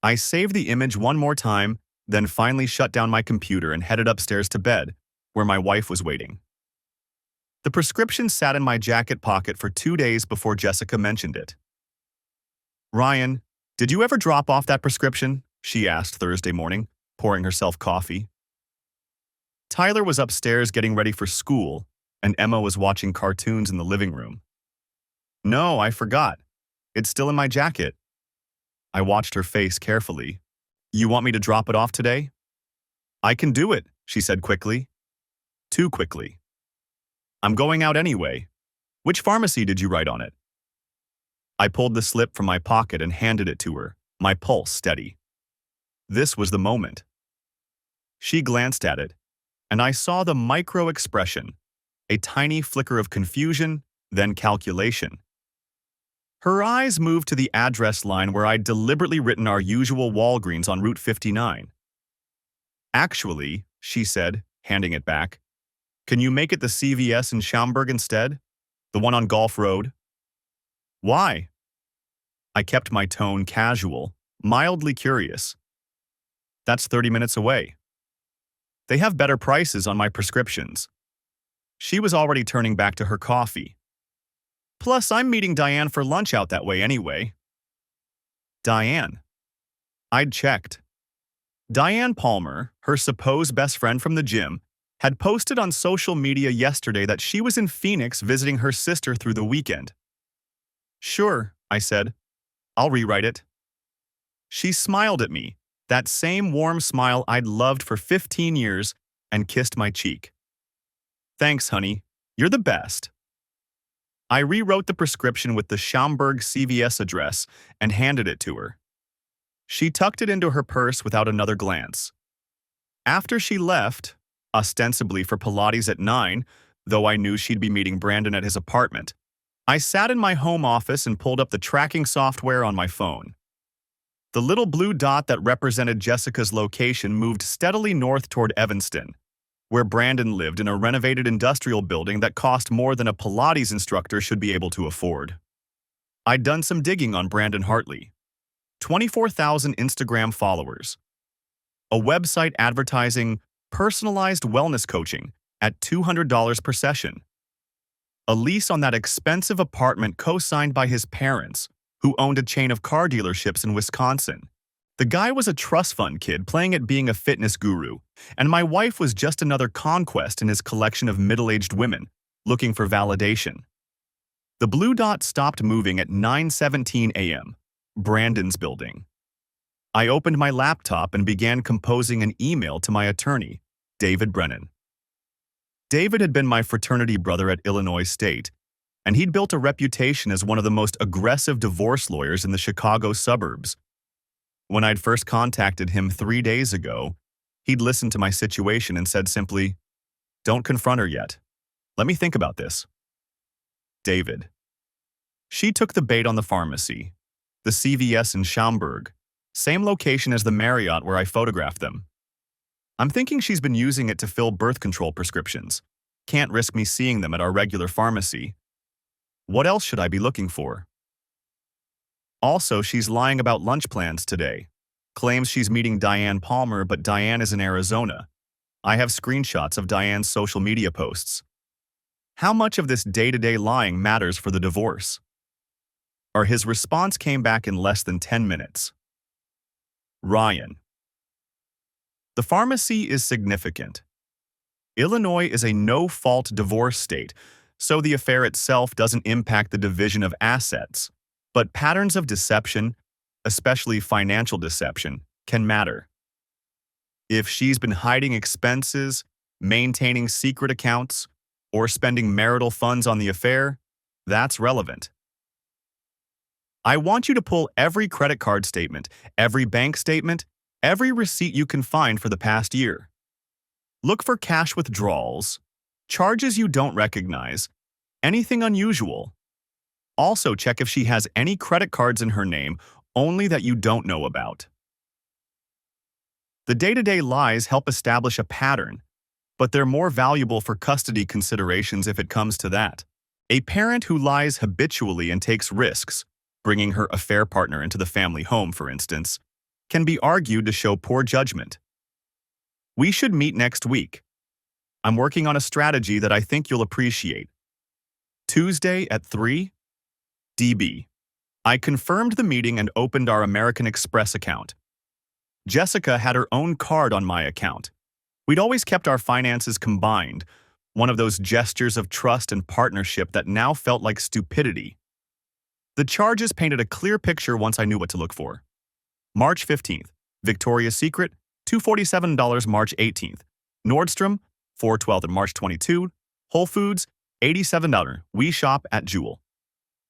I saved the image one more time, then finally shut down my computer and headed upstairs to bed, where my wife was waiting. The prescription sat in my jacket pocket for 2 days before Jessica mentioned it. "Ryan, did you ever drop off that prescription?" she asked Thursday morning, pouring herself coffee. Tyler was upstairs getting ready for school, and Emma was watching cartoons in the living room. "No, I forgot. It's still in my jacket." I watched her face carefully. "You want me to drop it off today?" "I can do it," she said quickly. Too quickly. I'm going out anyway. Which pharmacy did you write on it? I pulled the slip from my pocket and handed it to her, my pulse steady. This was the moment. She glanced at it, and I saw the micro-expression, a tiny flicker of confusion, then calculation. Her eyes moved to the address line where I'd deliberately written our usual Walgreens on Route 59. Actually, she said, handing it back, can you make it the CVS in Schaumburg instead? The one on Golf Road? Why? I kept my tone casual, mildly curious. That's 30 minutes away. They have better prices on my prescriptions. She was already turning back to her coffee. Plus, I'm meeting Diane for lunch out that way anyway. Diane. I'd checked. Diane Palmer, her supposed best friend from the gym, had posted on social media yesterday that she was in Phoenix visiting her sister through the weekend. Sure, I said. I'll rewrite it. She smiled at me, that same warm smile I'd loved for 15 years, and kissed my cheek. Thanks, honey. You're the best. I rewrote the prescription with the Schaumburg CVS address and handed it to her. She tucked it into her purse without another glance. After she left, ostensibly for Pilates at 9, though I knew she'd be meeting Brandon at his apartment, I sat in my home office and pulled up the tracking software on my phone. The little blue dot that represented Jessica's location moved steadily north toward Evanston, where Brandon lived in a renovated industrial building that cost more than a Pilates instructor should be able to afford. I'd done some digging on Brandon Hartley. 24,000 Instagram followers. A website advertising personalized wellness coaching at $200 per session. A lease on that expensive apartment co-signed by his parents, who owned a chain of car dealerships in Wisconsin. The guy was a trust fund kid playing at being a fitness guru, and my wife was just another conquest in his collection of middle-aged women looking for validation. The blue dot stopped moving at 9:17 a.m., Brandon's building. I opened my laptop and began composing an email to my attorney, David Brennan. David had been my fraternity brother at Illinois State, and he'd built a reputation as one of the most aggressive divorce lawyers in the Chicago suburbs. When I'd first contacted him 3 days ago, he'd listened to my situation and said simply, "Don't confront her yet. Let me think about this." David. She took the bait on the pharmacy, the CVS in Schaumburg, same location as the Marriott where I photographed them. I'm thinking she's been using it to fill birth control prescriptions. Can't risk me seeing them at our regular pharmacy. What else should I be looking for? Also, she's lying about lunch plans today. Claims she's meeting Diane Palmer, but Diane is in Arizona. I have screenshots of Diane's social media posts. How much of this day-to-day lying matters for the divorce? His response came back in less than 10 minutes. Ryan. The pharmacy is significant. Illinois is a no-fault divorce state, so the affair itself doesn't impact the division of assets. But patterns of deception, especially financial deception, can matter. If she's been hiding expenses, maintaining secret accounts, or spending marital funds on the affair, that's relevant. I want you to pull every credit card statement, every bank statement, every receipt you can find for the past year. Look for cash withdrawals, charges you don't recognize, anything unusual. Also check if she has any credit cards in her name, only that you don't know about. The day-to-day lies help establish a pattern, but they're more valuable for custody considerations if it comes to that. A parent who lies habitually and takes risks, bringing her affair partner into the family home, for instance, can be argued to show poor judgment. We should meet next week. I'm working on a strategy that I think you'll appreciate. Tuesday at 3 DB. I confirmed the meeting and opened our American Express account. Jessica had her own card on my account. We'd always kept our finances combined, one of those gestures of trust and partnership that now felt like stupidity. The charges painted a clear picture once I knew what to look for. March 15th, Victoria's Secret, $247 March 18th. Nordstrom, $412 and March 22. Whole Foods, $87. We shop at Jewel.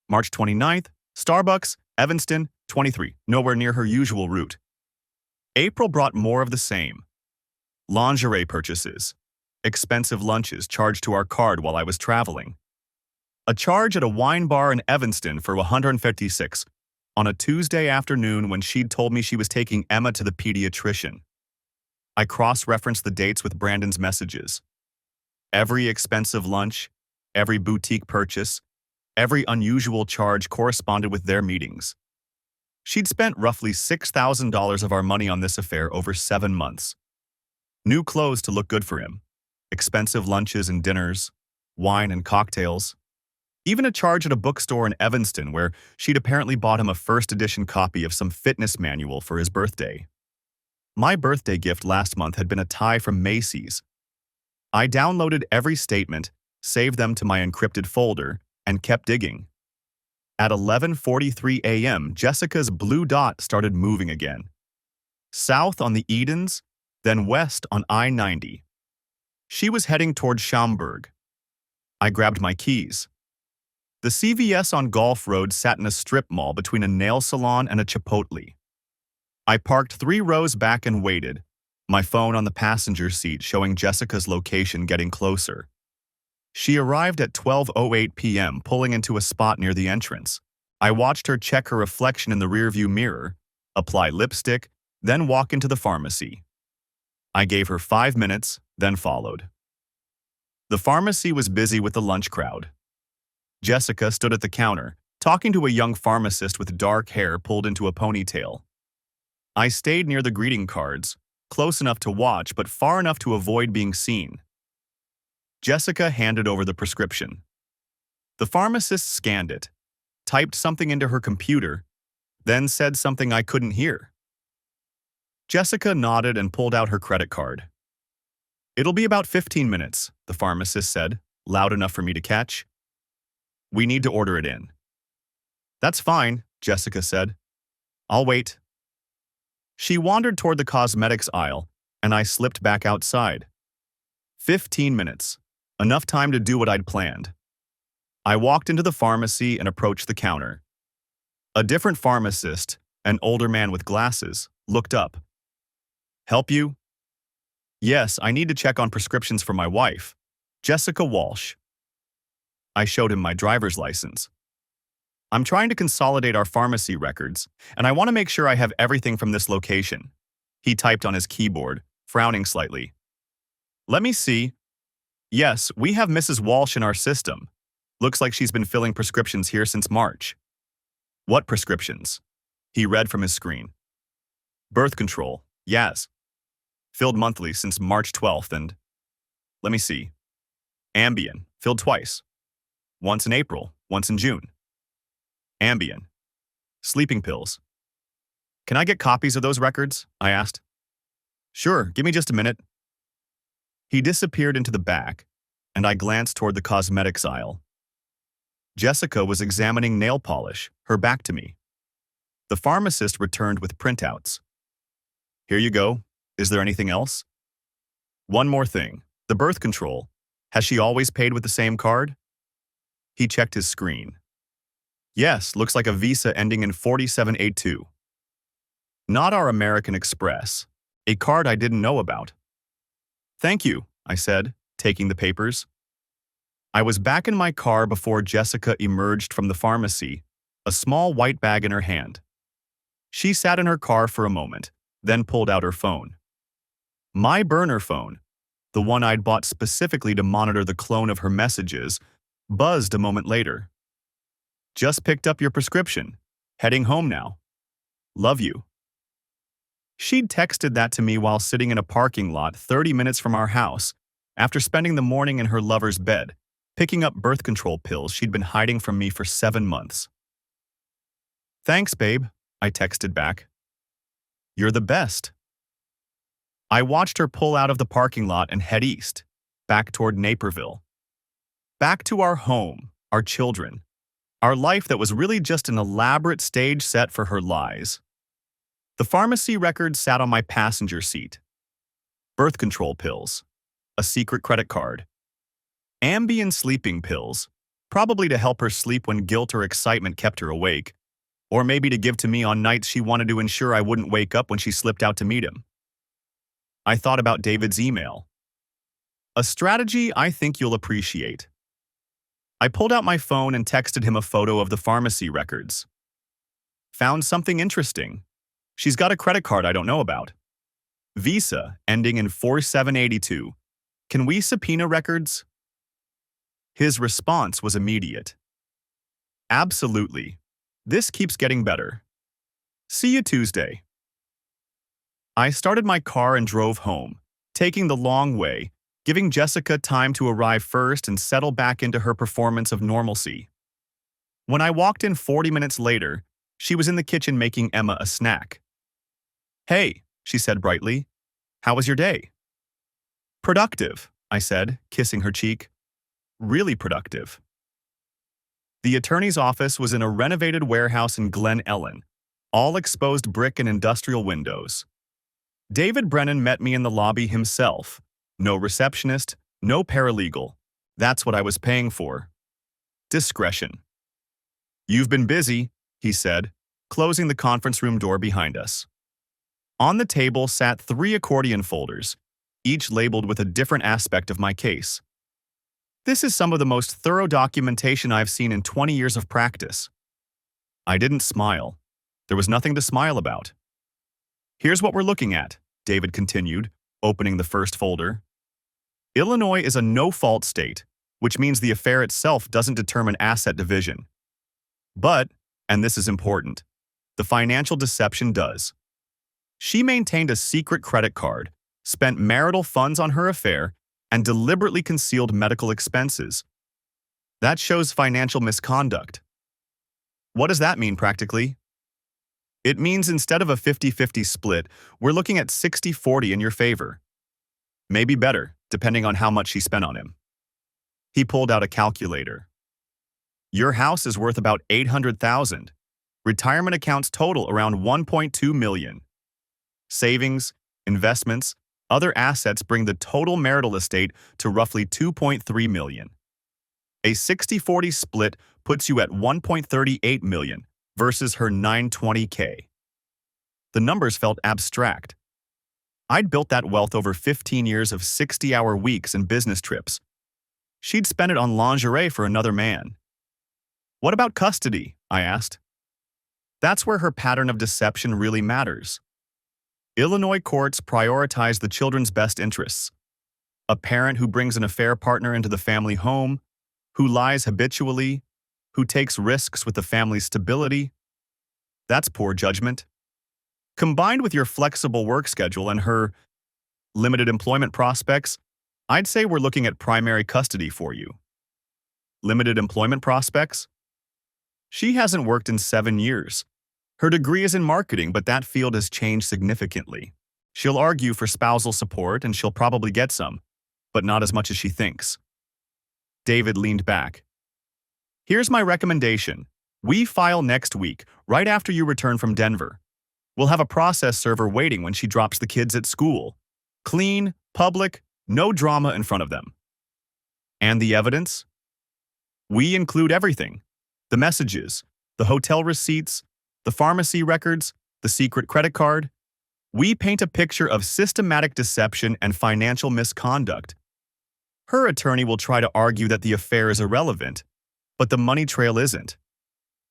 March 29th, Starbucks, Evanston, 23, nowhere near her usual route. April brought more of the same. Lingerie purchases. Expensive lunches charged to our card while I was traveling. A charge at a wine bar in Evanston for $156 on a Tuesday afternoon when she'd told me she was taking Emma to the pediatrician. I cross-referenced the dates with Brandon's messages. Every expensive lunch, every boutique purchase, every unusual charge corresponded with their meetings. She'd spent roughly $6,000 of our money on this affair over 7 months. New clothes to look good for him, expensive lunches and dinners, wine and cocktails, even a charge at a bookstore in Evanston where she'd apparently bought him a first-edition copy of some fitness manual for his birthday. My birthday gift last month had been a tie from Macy's. I downloaded every statement, saved them to my encrypted folder, and kept digging. At 11:43 a.m., Jessica's blue dot started moving again. South on the Edens, then west on I-90. She was heading toward Schaumburg. I grabbed my keys. The CVS on Gulf Road sat in a strip mall between a nail salon and a Chipotle. I parked 3 rows back and waited, my phone on the passenger seat showing Jessica's location getting closer. She arrived at 12:08 p.m., pulling into a spot near the entrance. I watched her check her reflection in the rearview mirror, apply lipstick, then walk into the pharmacy. I gave her 5 minutes, then followed. The pharmacy was busy with the lunch crowd. Jessica stood at the counter, talking to a young pharmacist with dark hair pulled into a ponytail. I stayed near the greeting cards, close enough to watch but far enough to avoid being seen. Jessica handed over the prescription. The pharmacist scanned it, typed something into her computer, then said something I couldn't hear. Jessica nodded and pulled out her credit card. "It'll be about 15 minutes, the pharmacist said, loud enough for me to catch. "We need to order it in." "That's fine," Jessica said. "I'll wait." She wandered toward the cosmetics aisle, and I slipped back outside. 15 minutes. Enough time to do what I'd planned. I walked into the pharmacy and approached the counter. A different pharmacist, an older man with glasses, looked up. "Help you?" "Yes, I need to check on prescriptions for my wife, Jessica Walsh." I showed him my driver's license. "I'm trying to consolidate our pharmacy records, and I want to make sure I have everything from this location." He typed on his keyboard, frowning slightly. "Let me see. Yes, we have Mrs. Walsh in our system. Looks like she's been filling prescriptions here since March." "What prescriptions?" He read from his screen. "Birth control, yes. Filled monthly since March 12th and... let me see. Ambien, filled twice. Once in April, once in June. Ambien. Sleeping pills. Can I get copies of those records?" I asked. "Sure, give me just a minute." He disappeared into the back, and I glanced toward the cosmetics aisle. Jessica was examining nail polish, her back to me. The pharmacist returned with printouts. "Here you go. Is there anything else?" "One more thing. The birth control. Has she always paid with the same card?" He checked his screen. "Yes, looks like a Visa ending in 4782. Not our American Express, a card I didn't know about." "Thank you," I said, taking the papers. I was back in my car before Jessica emerged from the pharmacy, a small white bag in her hand. She sat in her car for a moment, then pulled out her phone. My burner phone, the one I'd bought specifically to monitor the clone of her messages, buzzed a moment later. "Just picked up your prescription. Heading home now. Love you." She'd texted that to me while sitting in a parking lot 30 minutes from our house, after spending the morning in her lover's bed, picking up birth control pills she'd been hiding from me for 7 months. "Thanks, babe," I texted back. "You're the best." I watched her pull out of the parking lot and head east, back toward Naperville. Back to our home, our children, our life that was really just an elaborate stage set for her lies. The pharmacy record sat on my passenger seat. Birth control pills, a secret credit card, Ambien sleeping pills, probably to help her sleep when guilt or excitement kept her awake, or maybe to give to me on nights she wanted to ensure I wouldn't wake up when she slipped out to meet him. I thought about David's email. A strategy I think you'll appreciate. I pulled out my phone and texted him a photo of the pharmacy records. Found something interesting. She's got a credit card I don't know about. Visa, ending in 4782. Can we subpoena records? His response was immediate. Absolutely. This keeps getting better. See you Tuesday. I started my car and drove home, taking the long way, giving Jessica time to arrive first and settle back into her performance of normalcy. When I walked in 40 minutes later, she was in the kitchen making Emma a snack. Hey, she said brightly. How was your day? Productive, I said, kissing her cheek. Really productive. The attorney's office was in a renovated warehouse in Glen Ellen, all exposed brick and industrial windows. David Brennan met me in the lobby himself. No receptionist, no paralegal. That's what I was paying for. Discretion. You've been busy, he said, closing the conference room door behind us. On the table sat 3 accordion folders, each labeled with a different aspect of my case. This is some of the most thorough documentation I've seen in 20 years of practice. I didn't smile. There was nothing to smile about. Here's what we're looking at, David continued, opening the first folder. Illinois is a no-fault state, which means the affair itself doesn't determine asset division. But, and this is important, the financial deception does. She maintained a secret credit card, spent marital funds on her affair, and deliberately concealed medical expenses. That shows financial misconduct. What does that mean practically? It means instead of a 50-50 split, we're looking at 60-40 in your favor. Maybe better, depending on how much she spent on him. He pulled out a calculator. Your house is worth about $800,000. Retirement accounts total around $1.2 million. Savings, investments, other assets bring the total marital estate to roughly $2.3 million. A 60-40 split puts you at $1.38 million versus her $920K. The numbers felt abstract. I'd built that wealth over 15 years of 60-hour weeks and business trips. She'd spent it on lingerie for another man. What about custody? I asked. That's where her pattern of deception really matters. Illinois courts prioritize the children's best interests. A parent who brings an affair partner into the family home, who lies habitually, who takes risks with the family's stability. That's poor judgment. Combined with your flexible work schedule and her limited employment prospects, I'd say we're looking at primary custody for you. Limited employment prospects? She hasn't worked in 7 years. Her degree is in marketing, but that field has changed significantly. She'll argue for spousal support, and she'll probably get some, but not as much as she thinks. David leaned back. Here's my recommendation. We file next week, right after you return from Denver. We'll have a process server waiting when she drops the kids at school. Clean, public, no drama in front of them. And the evidence? We include everything. The messages, the hotel receipts, the pharmacy records, the secret credit card. We paint a picture of systematic deception and financial misconduct. Her attorney will try to argue that the affair is irrelevant, but the money trail isn't.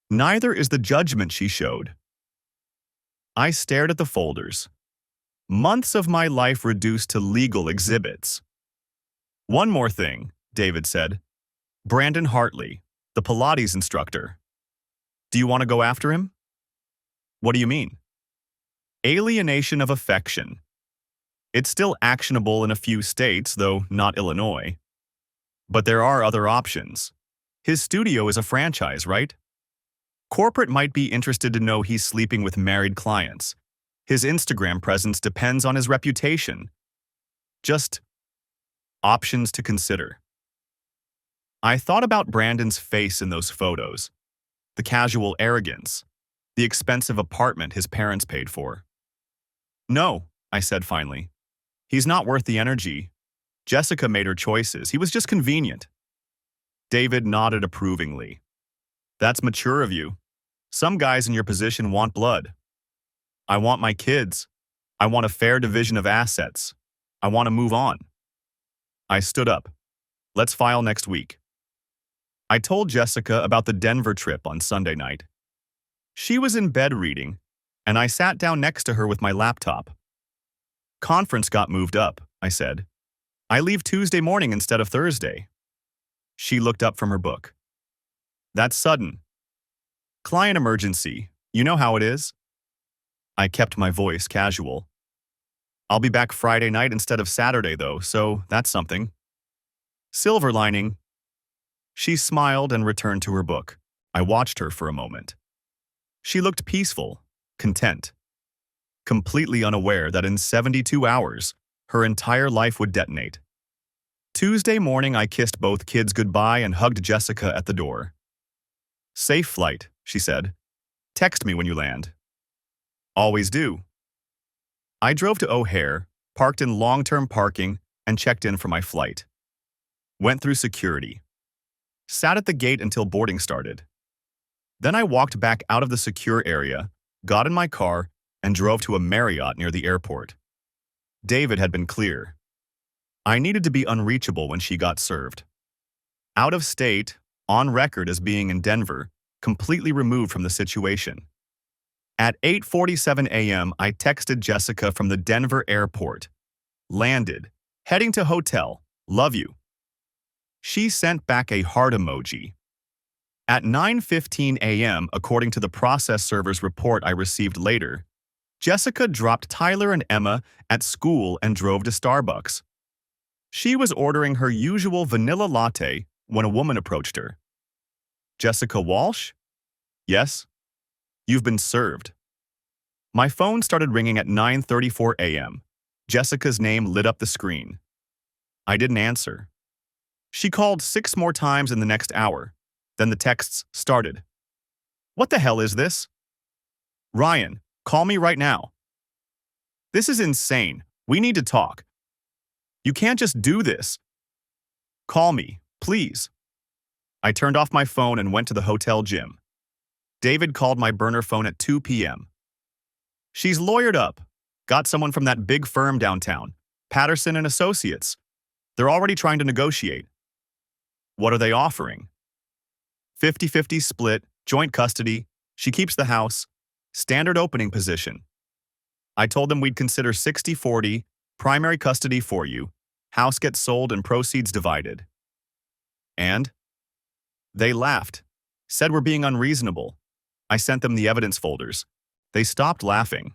Neither is the judgment she showed. I stared at the folders. Months of my life reduced to legal exhibits. One more thing, David said. Brandon Hartley, the Pilates instructor. Do you want to go after him? What do you mean? Alienation of affection. It's still actionable in a few states, though not Illinois. But there are other options. His studio is a franchise, right? Corporate might be interested to know he's sleeping with married clients. His Instagram presence depends on his reputation. Just options to consider. I thought about Brandon's face in those photos, the casual arrogance, the expensive apartment his parents paid for. No, I said finally. He's not worth the energy. Jessica made her choices. He was just convenient. David nodded approvingly. That's mature of you. Some guys in your position want blood. I want my kids. I want a fair division of assets. I want to move on. I stood up. Let's file next week. I told Jessica about the Denver trip on Sunday night. She was in bed reading, and I sat down next to her with my laptop. Conference got moved up, I said. I leave Tuesday morning instead of Thursday. She looked up from her book. That's sudden. Client emergency. You know how it is? I kept my voice casual. I'll be back Friday night instead of Saturday, though, so that's something. Silver lining. She smiled and returned to her book. I watched her for a moment. She looked peaceful, content, completely unaware that in 72 hours, her entire life would detonate. Tuesday morning, I kissed both kids goodbye and hugged Jessica at the door. Safe flight, she said. Text me when you land. Always do. I drove to O'Hare, parked in long-term parking, and checked in for my flight. Went through security. Sat at the gate until boarding started. Then I walked back out of the secure area, got in my car, and drove to a Marriott near the airport. David had been clear. I needed to be unreachable when she got served. Out of state, on record as being in Denver, completely removed from the situation. At 8:47 a.m., I texted Jessica from the Denver airport. Landed. Heading to hotel. Love you. She sent back a heart emoji. At 9:15 a.m., according to the process server's report I received later, Jessica dropped Tyler and Emma at school and drove to Starbucks. She was ordering her usual vanilla latte when a woman approached her. Jessica Walsh? Yes. You've been served. My phone started ringing at 9:34 a.m. Jessica's name lit up the screen. I didn't answer. She called 6 more times in the next hour. Then the texts started. What the hell is this? Ryan, call me right now. This is insane. We need to talk. You can't just do this. Call me, please. I turned off my phone and went to the hotel gym. David called my burner phone at 2 p.m. She's lawyered up. Got someone from that big firm downtown, Patterson and Associates. They're already trying to negotiate. What are they offering? 50-50 split, joint custody, she keeps the house, standard opening position. I told them we'd consider 60-40, primary custody for you, house gets sold and proceeds divided. And? They laughed, said we're being unreasonable. I sent them the evidence folders. They stopped laughing.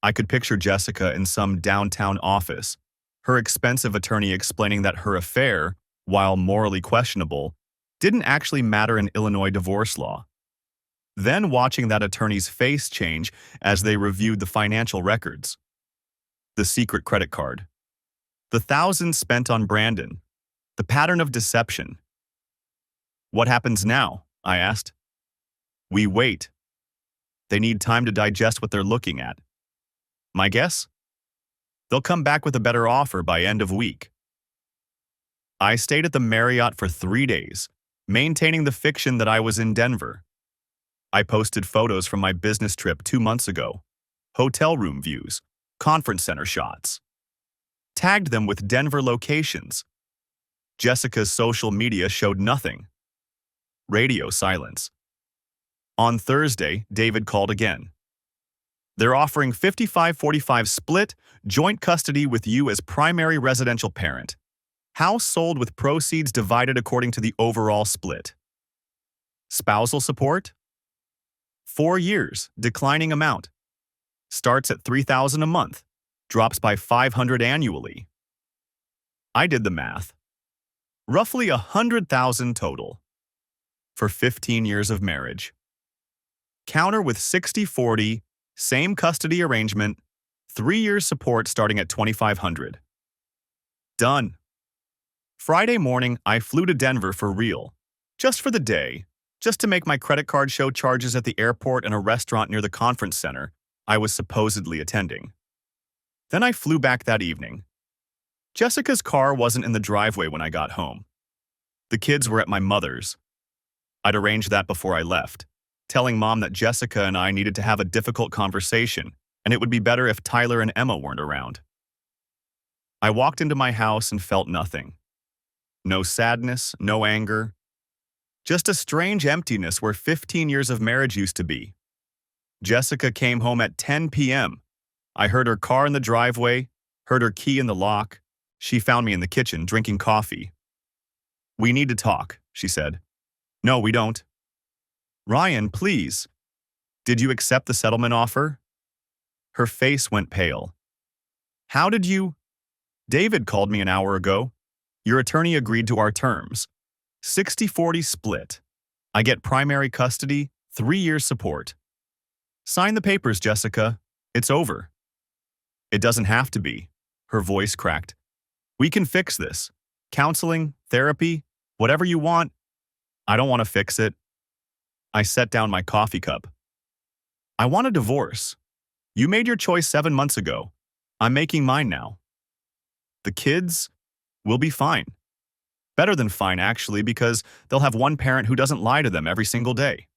I could picture Jessica in some downtown office, her expensive attorney explaining that her affair, while morally questionable, didn't actually matter in Illinois divorce law. Then watching that attorney's face change as they reviewed the financial records. The secret credit card. The thousands spent on Brandon. The pattern of deception. What happens now? I asked. We wait. They need time to digest what they're looking at. My guess? They'll come back with a better offer by end of week. I stayed at the Marriott for 3 days, maintaining the fiction that I was in Denver. I posted photos from my business trip 2 months ago, hotel room views, conference center shots. Tagged them with Denver locations. Jessica's social media showed nothing. Radio silence. On Thursday, David called again. They're offering 55-45 split, joint custody with you as primary residential parent. House sold with proceeds divided according to the overall split. Spousal support? 4 years, declining amount. Starts at $3,000 a month, drops by $500 annually. I did the math. Roughly $100,000 total. For 15 years of marriage. Counter with 60-40, same custody arrangement, 3 years support starting at $2,500. Done. Friday morning, I flew to Denver for real. Just for the day, just to make my credit card show charges at the airport and a restaurant near the conference center I was supposedly attending. Then I flew back that evening. Jessica's car wasn't in the driveway when I got home. The kids were at my mother's. I'd arranged that before I left, telling Mom that Jessica and I needed to have a difficult conversation, and it would be better if Tyler and Emma weren't around. I walked into my house and felt nothing. No sadness, no anger. Just a strange emptiness where 15 years of marriage used to be. Jessica came home at 10 p.m. I heard her car in the driveway, heard her key in the lock. She found me in the kitchen drinking coffee. "We need to talk," she said. "No, we don't." "Ryan, please. Did you accept the settlement offer?" Her face went pale. "How did you—" "David called me an hour ago. Your attorney agreed to our terms. 60-40 split. I get primary custody, 3 years support. Sign the papers, Jessica. It's over." "It doesn't have to be." Her voice cracked. "We can fix this. Counseling, therapy, whatever you want." "I don't want to fix it." I set down my coffee cup. "I want a divorce. You made your choice 7 months ago. I'm making mine now. The kids will be fine. Better than fine, actually, because they'll have one parent who doesn't lie to them every single day."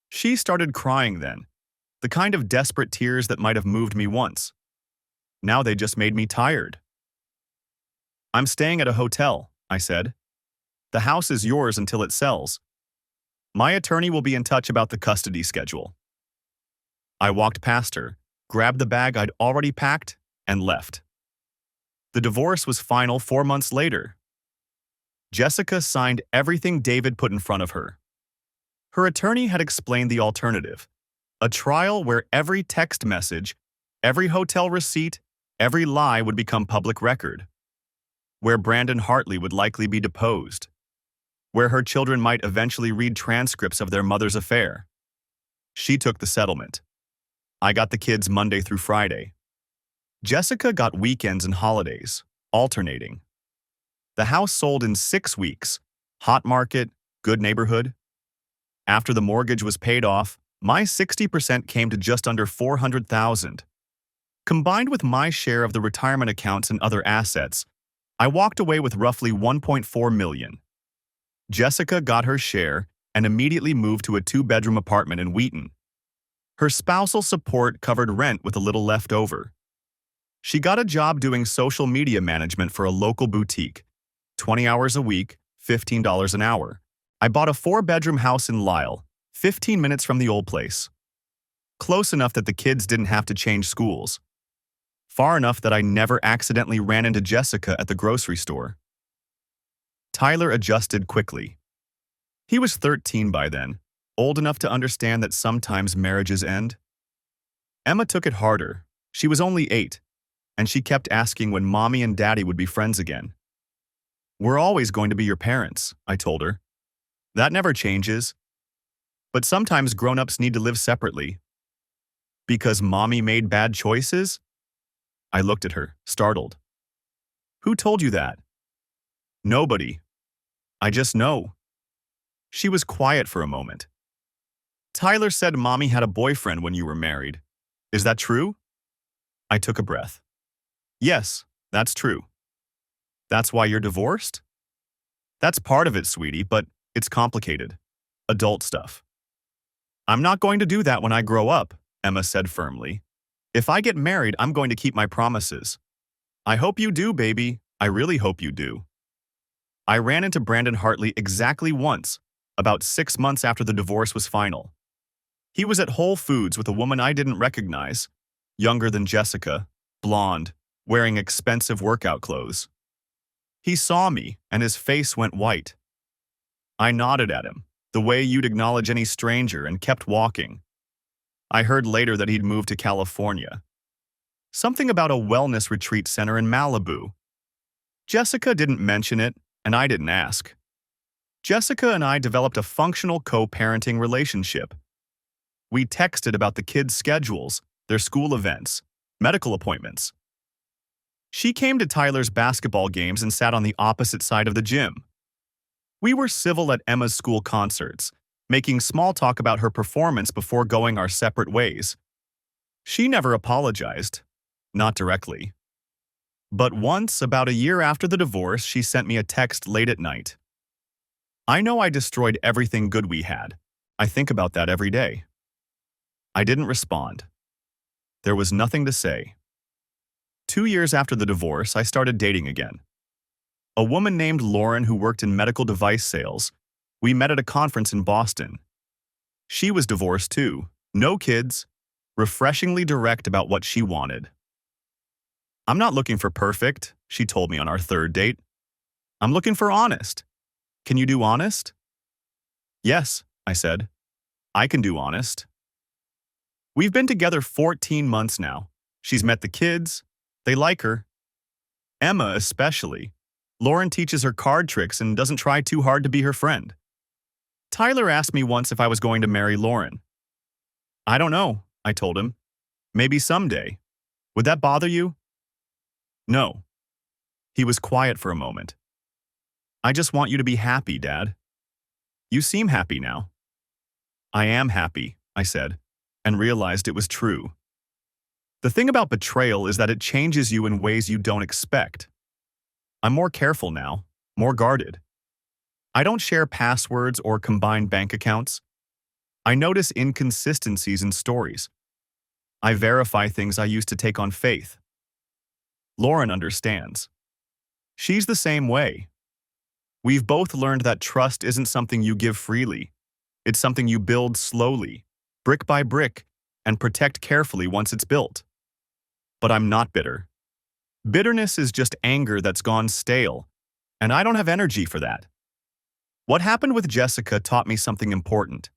She started crying then, the kind of desperate tears that might have moved me once. Now they just made me tired. "I'm staying at a hotel," I said. "The house is yours until it sells. My attorney will be in touch about the custody schedule." I walked past her, grabbed the bag I'd already packed, and left. The divorce was final 4 months later. Jessica signed everything David put in front of her. Her attorney had explained the alternative, a trial where every text message, every hotel receipt, every lie would become public record, where Brandon Hartley would likely be deposed, where her children might eventually read transcripts of their mother's affair. She took the settlement. I got the kids Monday through Friday. Jessica got weekends and holidays, alternating. The house sold in 6 weeks. Hot market, good neighborhood. After the mortgage was paid off, my 60% came to just under $400,000. Combined with my share of the retirement accounts and other assets, I walked away with roughly $1.4 million. Jessica got her share and immediately moved to a 2-bedroom apartment in Wheaton. Her spousal support covered rent with a little left over. She got a job doing social media management for a local boutique, 20 hours a week, $15 an hour. I bought a 4-bedroom house in Lisle, 15 minutes from the old place. Close enough that the kids didn't have to change schools. Far enough that I never accidentally ran into Jessica at the grocery store. Tyler adjusted quickly. He was 13 by then, old enough to understand that sometimes marriages end. Emma took it harder. She was only 8, and she kept asking when Mommy and Daddy would be friends again. "We're always going to be your parents," I told her. "That never changes. But sometimes grown-ups need to live separately." "Because Mommy made bad choices?" I looked at her, startled. "Who told you that?" "Nobody. I just know." She was quiet for a moment. "Tyler said Mommy had a boyfriend when you were married. Is that true?" I took a breath. "Yes, that's true." "That's why you're divorced?" "That's part of it, sweetie, but it's complicated. Adult stuff." "I'm not going to do that when I grow up," Emma said firmly. "If I get married, I'm going to keep my promises." "I hope you do, baby. I really hope you do." I ran into Brandon Hartley exactly once, about 6 months after the divorce was final. He was at Whole Foods with a woman I didn't recognize, younger than Jessica, blonde, wearing expensive workout clothes. He saw me, and his face went white. I nodded at him, the way you'd acknowledge any stranger, and kept walking. I heard later that he'd moved to California. Something about a wellness retreat center in Malibu. Jessica didn't mention it, and I didn't ask. Jessica and I developed a functional co-parenting relationship. We texted about the kids' schedules, their school events, medical appointments. She came to Tyler's basketball games and sat on the opposite side of the gym. We were civil at Emma's school concerts, making small talk about her performance before going our separate ways. She never apologized, not directly. But once, about a year after the divorce, she sent me a text late at night. I know I destroyed everything good we had. I think about that every day. I didn't respond. There was nothing to say. 2 years after the divorce, I started dating again. A woman named Lauren who worked in medical device sales. We met at a conference in Boston. She was divorced too. No kids. Refreshingly direct about what she wanted. I'm not looking for perfect, she told me on our third date. I'm looking for honest. Can you do honest? Yes, I said. I can do honest. We've been together 14 months now. She's met the kids. They like her. Emma especially. Lauren teaches her card tricks and doesn't try too hard to be her friend. Tyler asked me once if I was going to marry Lauren. I don't know, I told him. Maybe someday. Would that bother you? No. He was quiet for a moment. I just want you to be happy, Dad. You seem happy now. I am happy, I said, and realized it was true. The thing about betrayal is that it changes you in ways you don't expect. I'm more careful now, more guarded. I don't share passwords or combine bank accounts. I notice inconsistencies in stories. I verify things I used to take on faith. Lauren understands. She's the same way. We've both learned that trust isn't something you give freely. It's something you build slowly, brick by brick, and protect carefully once it's built. But I'm not bitter. Bitterness is just anger that's gone stale, and I don't have energy for that. What happened with Jessica taught me something important.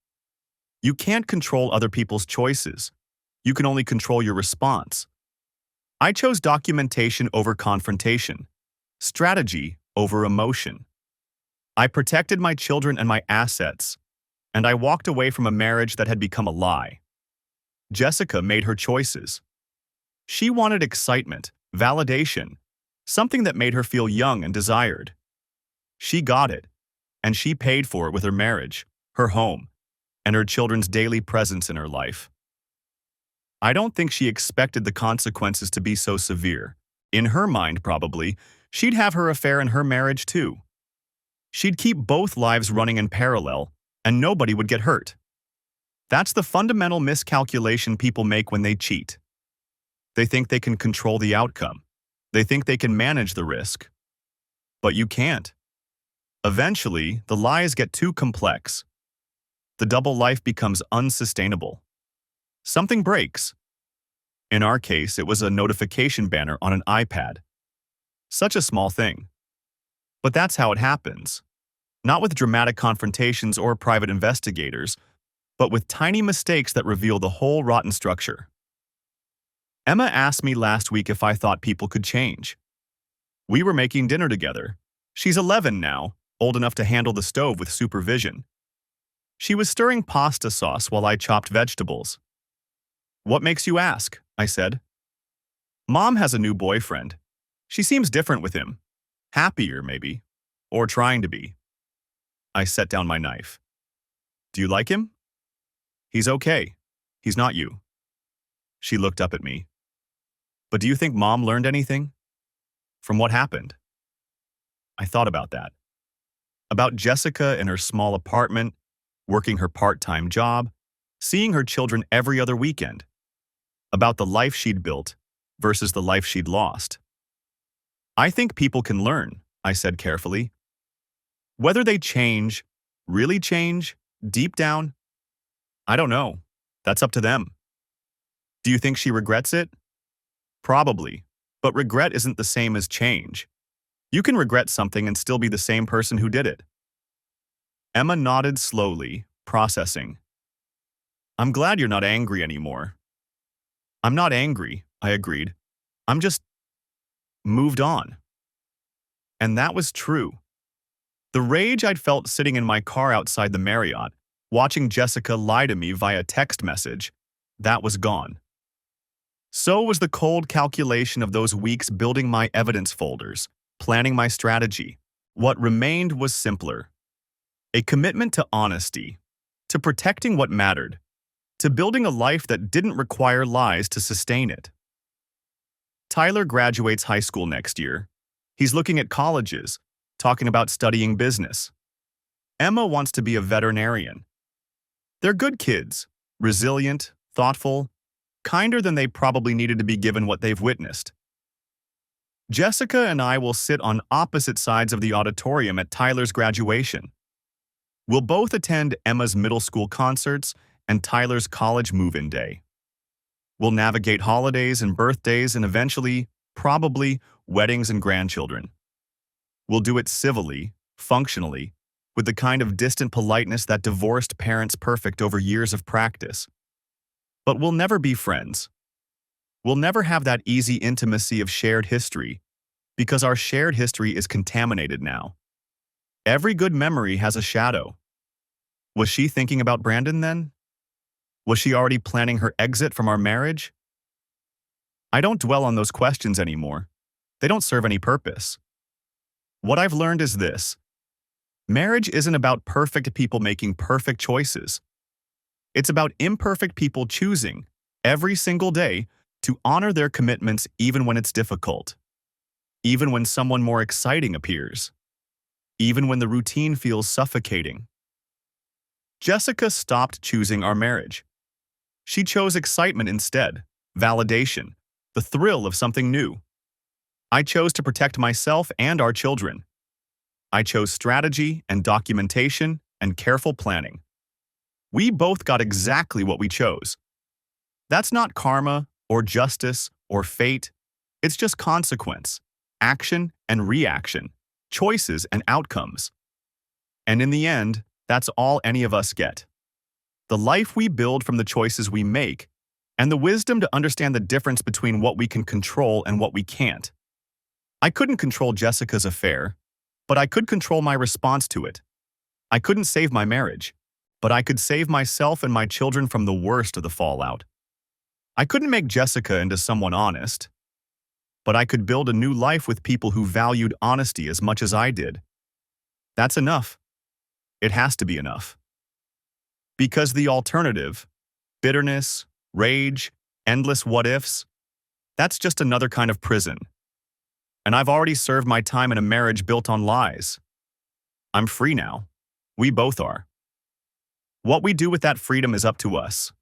You can't control other people's choices. You can only control your response. I chose documentation over confrontation, strategy over emotion. I protected my children and my assets, and I walked away from a marriage that had become a lie. Jessica made her choices. She wanted excitement, validation, something that made her feel young and desired. She got it, and she paid for it with her marriage, her home, and her children's daily presence in her life. I don't think she expected the consequences to be so severe. In her mind, probably, she'd have her affair and her marriage too. She'd keep both lives running in parallel, and nobody would get hurt. That's the fundamental miscalculation people make when they cheat. They think they can control the outcome. They think they can manage the risk. But you can't. Eventually, the lies get too complex. The double life becomes unsustainable. Something breaks. In our case, it was a notification banner on an iPad. Such a small thing. But that's how it happens. Not with dramatic confrontations or private investigators, but with tiny mistakes that reveal the whole rotten structure. Emma asked me last week if I thought people could change. We were making dinner together. She's 11 now, old enough to handle the stove with supervision. She was stirring pasta sauce while I chopped vegetables. What makes you ask? I said. Mom has a new boyfriend. She seems different with him. Happier, maybe. Or trying to be. I set down my knife. Do you like him? He's okay. He's not you. She looked up at me. But do you think Mom learned anything? From what happened? I thought about that. About Jessica in her small apartment, working her part-time job, seeing her children every other weekend. About the life she'd built versus the life she'd lost. I think people can learn, I said carefully. Whether they change, really change, deep down, I don't know. That's up to them. Do you think she regrets it? Probably, but regret isn't the same as change. You can regret something and still be the same person who did it. Emma nodded slowly, processing. I'm glad you're not angry anymore. I'm not angry, I agreed. I'm just moved on. And that was true. The rage I'd felt sitting in my car outside the Marriott, watching Jessica lie to me via text message, that was gone. So was the cold calculation of those weeks building my evidence folders, planning my strategy. What remained was simpler. A commitment to honesty, to protecting what mattered, to building a life that didn't require lies to sustain it. Tyler graduates high school next year. He's looking at colleges, talking about studying business. Emma wants to be a veterinarian. They're good kids, resilient, thoughtful, kinder than they probably needed to be given what they've witnessed. Jessica and I will sit on opposite sides of the auditorium at Tyler's graduation. We'll both attend Emma's middle school concerts and Tyler's college move-in day. We'll navigate holidays and birthdays and eventually, probably, weddings and grandchildren. We'll do it civilly, functionally, with the kind of distant politeness that divorced parents perfect over years of practice. But we'll never be friends. We'll never have that easy intimacy of shared history, because our shared history is contaminated now. Every good memory has a shadow. Was she thinking about Brandon then? Was she already planning her exit from our marriage? I don't dwell on those questions anymore. They don't serve any purpose. What I've learned is this: marriage isn't about perfect people making perfect choices. It's about imperfect people choosing, every single day, to honor their commitments even when it's difficult. Even when someone more exciting appears. Even when the routine feels suffocating. Jessica stopped choosing our marriage. She chose excitement instead, validation, the thrill of something new. I chose to protect myself and our children. I chose strategy and documentation and careful planning. We both got exactly what we chose. That's not karma or justice or fate. It's just consequence, action and reaction, choices and outcomes. And in the end, that's all any of us get. The life we build from the choices we make, and the wisdom to understand the difference between what we can control and what we can't. I couldn't control Jessica's affair, but I could control my response to it. I couldn't save my marriage, but I could save myself and my children from the worst of the fallout. I couldn't make Jessica into someone honest, but I could build a new life with people who valued honesty as much as I did. That's enough. It has to be enough. Because the alternative, bitterness, rage, endless what-ifs, that's just another kind of prison. And I've already served my time in a marriage built on lies. I'm free now. We both are. What we do with that freedom is up to us.